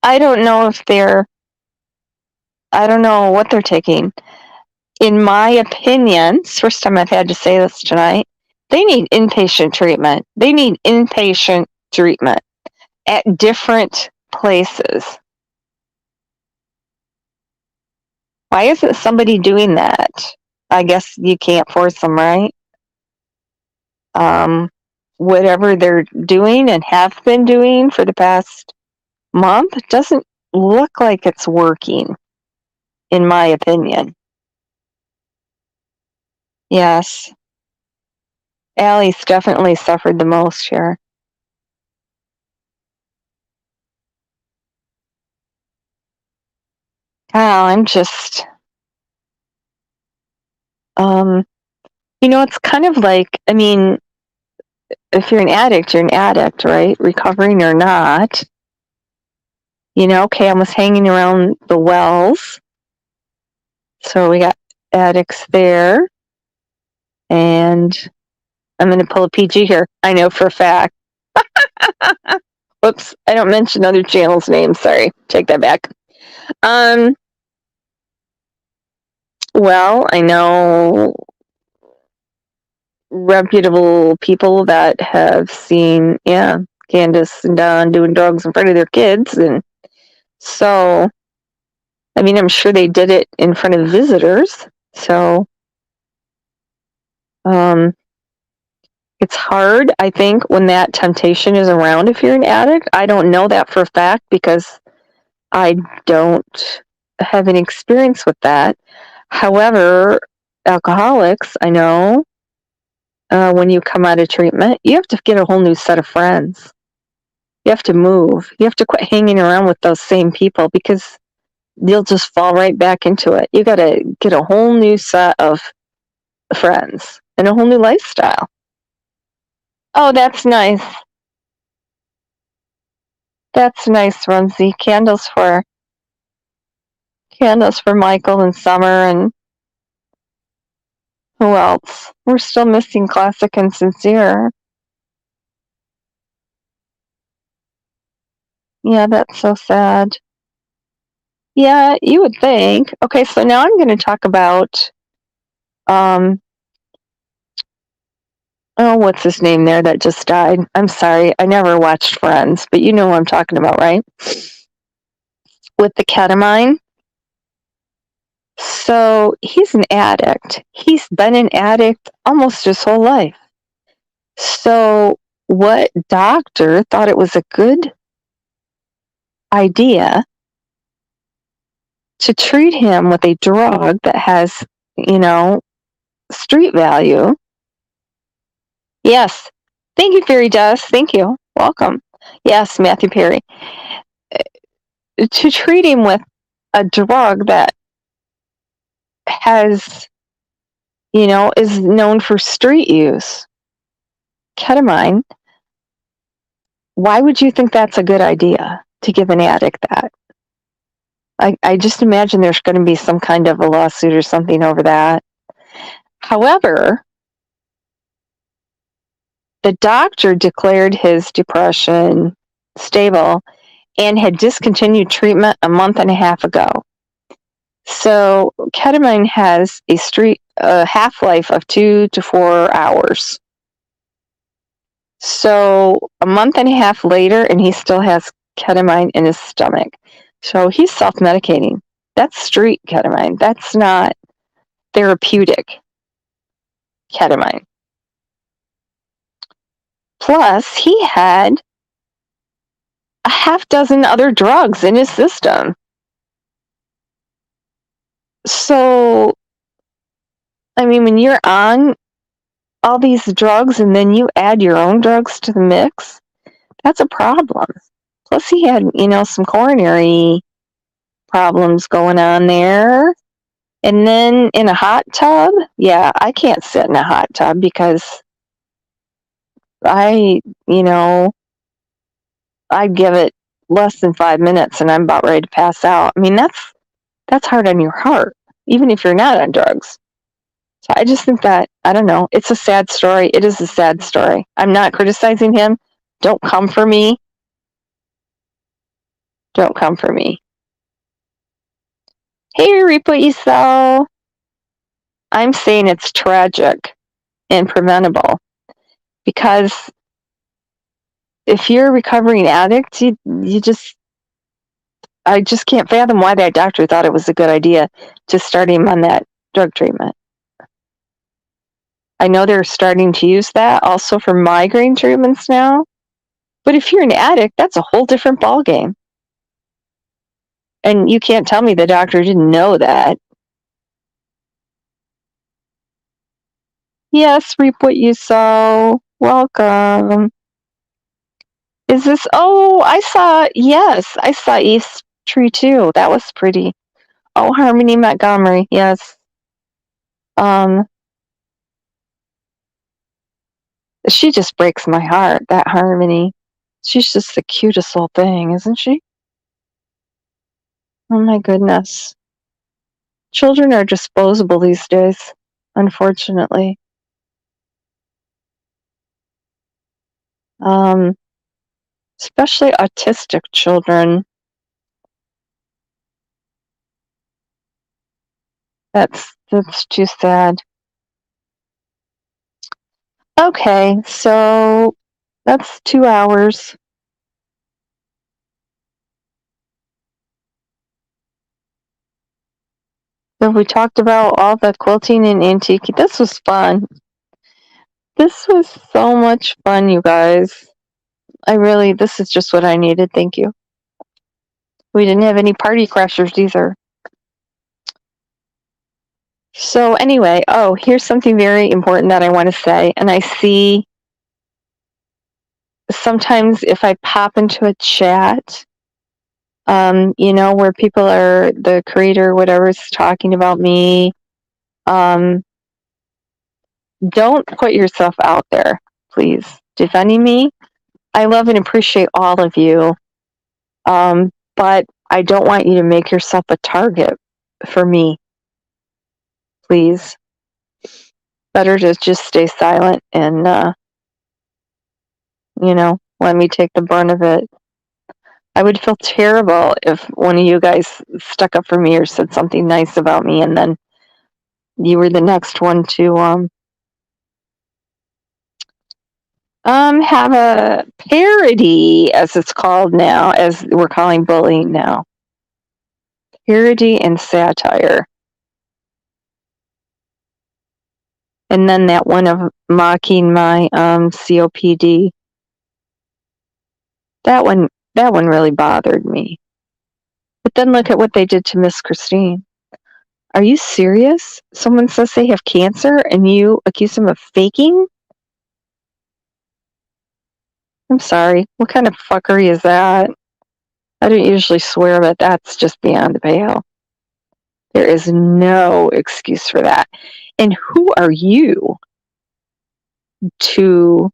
don't know if I don't know what they're taking. In my opinion, it's the first time I've had to say this tonight, they need inpatient treatment. They need inpatient treatment at different places. Why isn't somebody doing that? I guess you can't force them, right? Whatever they're doing and have been doing for the past month doesn't look like it's working, in my opinion. Yes. Allie's definitely suffered the most here. Oh, I'm just, it's kind of like, I mean, if you're an addict, you're an addict, right? Recovering or not. Cam was hanging around the wells. So we got addicts there. And I'm going to pull a PG here. I know for a fact. Whoops, I don't mention other channels' names. Sorry, take that back. Well, I know reputable people that have seen, Candace and Don doing drugs in front of their kids. And so, I mean, I'm sure they did it in front of visitors. So, it's hard, I think, when that temptation is around if you're an addict. I don't know that for a fact because I don't have any experience with that. However, alcoholics, I know, when you come out of treatment, you have to get a whole new set of friends. You have to move. You have to quit hanging around with those same people because you'll just fall right back into it. You got to get a whole new set of friends and a whole new lifestyle. Oh, that's nice. That's nice, Rumsey. Candles Candles for Michael and Summer, and who else? We're still missing Classic and Sincere. Yeah, that's so sad. Yeah, you would think. Okay, so now I'm going to talk about, what's his name there that just died? I'm sorry, I never watched Friends, but you know who I'm talking about, right? With the ketamine. So he's an addict. He's been an addict almost his whole life. So what doctor thought it was a good idea to treat him with a drug that has, street value? Yes. Thank you, Fairy Dust. Thank you. Welcome. Yes, Matthew Perry. To treat him with a drug that has, is known for street use, ketamine. Why would you think that's a good idea to give an addict that? I just imagine there's going to be some kind of a lawsuit or something over that. However, the doctor declared his depression stable and had discontinued treatment a month and a half ago. So ketamine has a half-life of 2 to 4 hours. So a month and a half later, and he still has ketamine in his stomach. So he's self-medicating. That's street ketamine. That's not therapeutic ketamine. Plus, he had a half dozen other drugs in his system. So, I mean, when you're on all these drugs and then you add your own drugs to the mix, that's a problem. Plus, he had, some coronary problems going on there. And then in a hot tub, yeah, I can't sit in a hot tub because I'd give it less than 5 minutes and I'm about ready to pass out. I mean, that's hard on your heart, even if you're not on drugs. So I just think that, I don't know, it's a sad story. It is a sad story. I'm not criticizing him. Don't come for me. Don't come for me. Hey, reap what you sow. I'm saying it's tragic and preventable because if you're a recovering addict, I just can't fathom why that doctor thought it was a good idea to start him on that drug treatment. I know they're starting to use that also for migraine treatments now, but if you're an addict, that's a whole different ballgame. And you can't tell me the doctor didn't know that. Yes, reap what you sow. Welcome. Is this, I saw East Tree too. That was pretty. Oh, Harmony Montgomery, yes. She just breaks my heart, that Harmony. She's just the cutest little thing, isn't she? Oh my goodness. Children are disposable these days, unfortunately. Especially autistic children. That's too sad. Okay, so that's 2 hours. So we talked about all the quilting and antique. This was fun. This was so much fun, you guys. This is just what I needed. Thank you. We didn't have any party crashers either. So anyway, here's something very important that I want to say. And I see sometimes if I pop into a chat, where people are, the creator, whatever, is talking about me, don't put yourself out there, please. Defending me, I love and appreciate all of you, but I don't want you to make yourself a target for me, please. Better to just stay silent and, let me take the brunt of it. I would feel terrible if one of you guys stuck up for me or said something nice about me, and then you were the next one to have a parody, as it's called now, as we're calling bullying now. Parody and satire. And then that one of mocking my COPD. That one really bothered me. But then look at what they did to Miss Christine. Are you serious? Someone says they have cancer and you accuse them of faking? I'm sorry. What kind of fuckery is that? I don't usually swear, but that's just beyond the pale. There is no excuse for that. And who are you to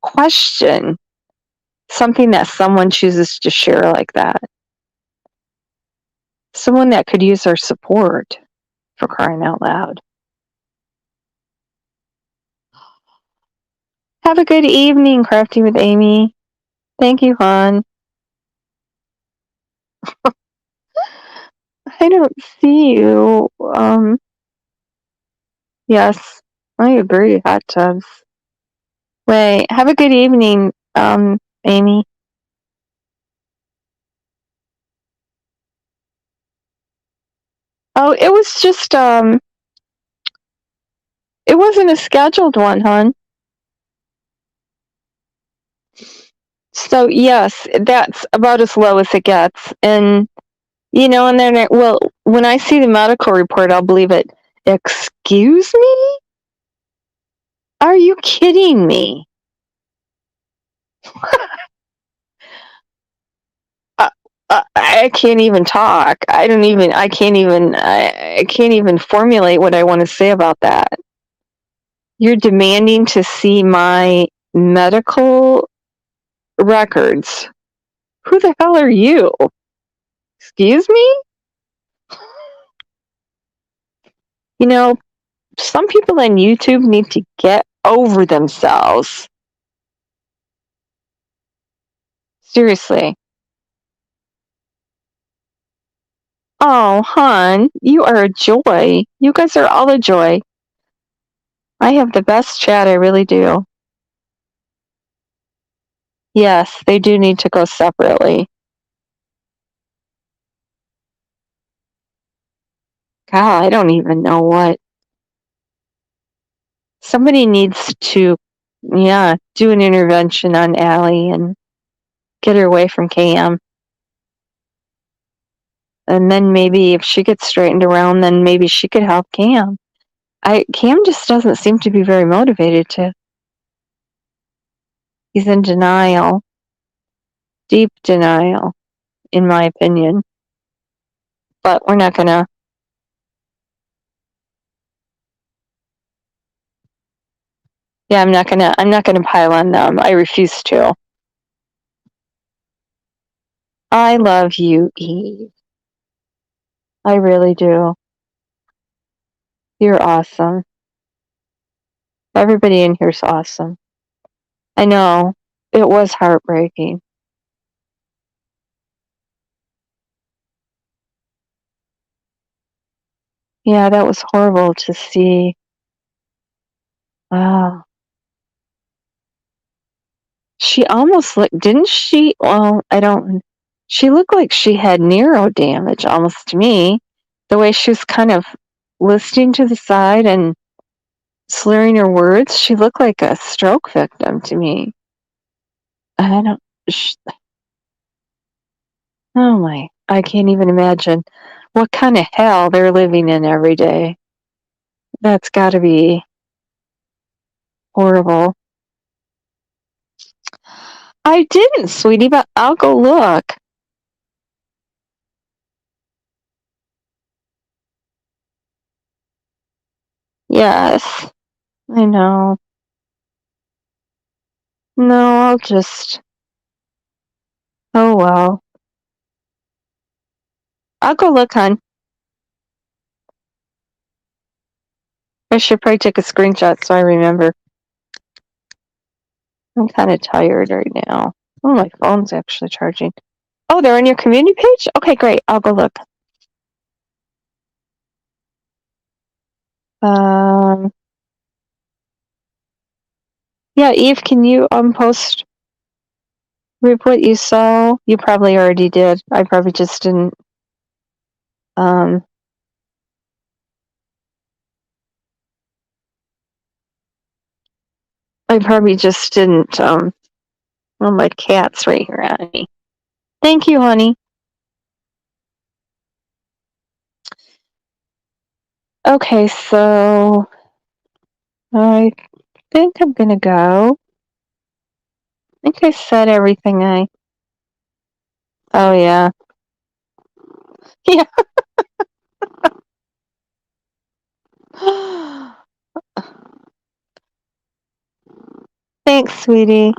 question something that someone chooses to share like that? Someone that could use our support, for crying out loud. Have a good evening, Crafting with Amy. Thank you, hon. I don't see you. Yes, I agree. Hot tubs. Wait, have a good evening, Amy. Oh, it was just, it wasn't a scheduled one, hon. So, yes, that's about as low as it gets. And, and then, well, when I see the medical report, I'll believe it. Excuse me? Are you kidding me? I can't even talk. I can't even formulate what I want to say about that. You're demanding to see my medical records. Who the hell are you? Excuse me? Some people on YouTube need to get over themselves. Seriously. Oh, hon, you are a joy. You guys are all a joy. I have the best chat, I really do. Yes, they do need to go separately. God, I don't even know what. Somebody needs to, do an intervention on Allie and get her away from Cam. And then maybe if she gets straightened around, then maybe she could help Cam. Cam just doesn't seem to be very motivated to. He's in denial. Deep denial, in my opinion. But we're not gonna. Yeah, I'm not gonna pile on them. I refuse to. I love you, Eve. I really do. You're awesome. Everybody in here's awesome. I know. It was heartbreaking. Yeah, that was horrible to see. Wow. She almost looked, didn't she? Well, she looked like she had neuro damage almost to me. The way she was kind of listening to the side and slurring her words, she looked like a stroke victim to me. I don't, oh my, I can't even imagine what kind of hell they're living in every day. That's gotta be horrible. I didn't, sweetie, but I'll go look. Yes, I know. No, I'll just. Oh well. I'll go look, hon. I should probably take a screenshot so I remember. I'm kind of tired right now. Oh, my phone's actually charging. Oh, they're on your community page? Okay, great. I'll go look. Yeah, Eve, can you post what you saw? You probably already did. I probably just didn't. I probably just didn't. Oh, my cat's right here at me. Thank you, honey. Okay, so I think I'm gonna go. I think I said everything I. Oh yeah. Yeah. Thanks, sweetie.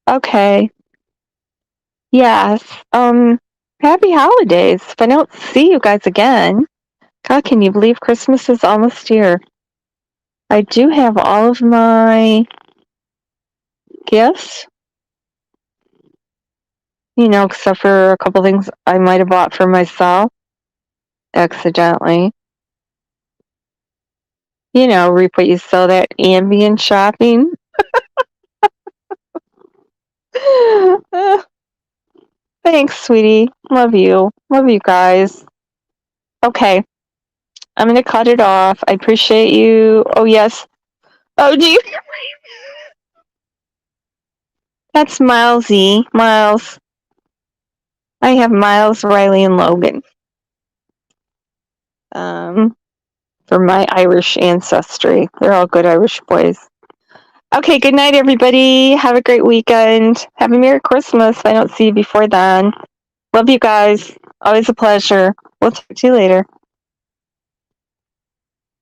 Okay. Yes. Happy holidays. If I don't see you guys again, God, can you believe Christmas is almost here? I do have all of my gifts, except for a couple things I might have bought for myself accidentally. Reap what you sow, that ambient shopping. Thanks, sweetie. Love you. Love you guys. Okay. I'm going to cut it off. I appreciate you. Oh, yes. Oh, do you? That's Milesy. Miles. I have Miles, Riley, and Logan. For my Irish ancestry. They're all good Irish boys. Okay, good night, everybody. Have a great weekend. Have a Merry Christmas. If I don't see you before then. Love you guys. Always a pleasure. We'll talk to you later.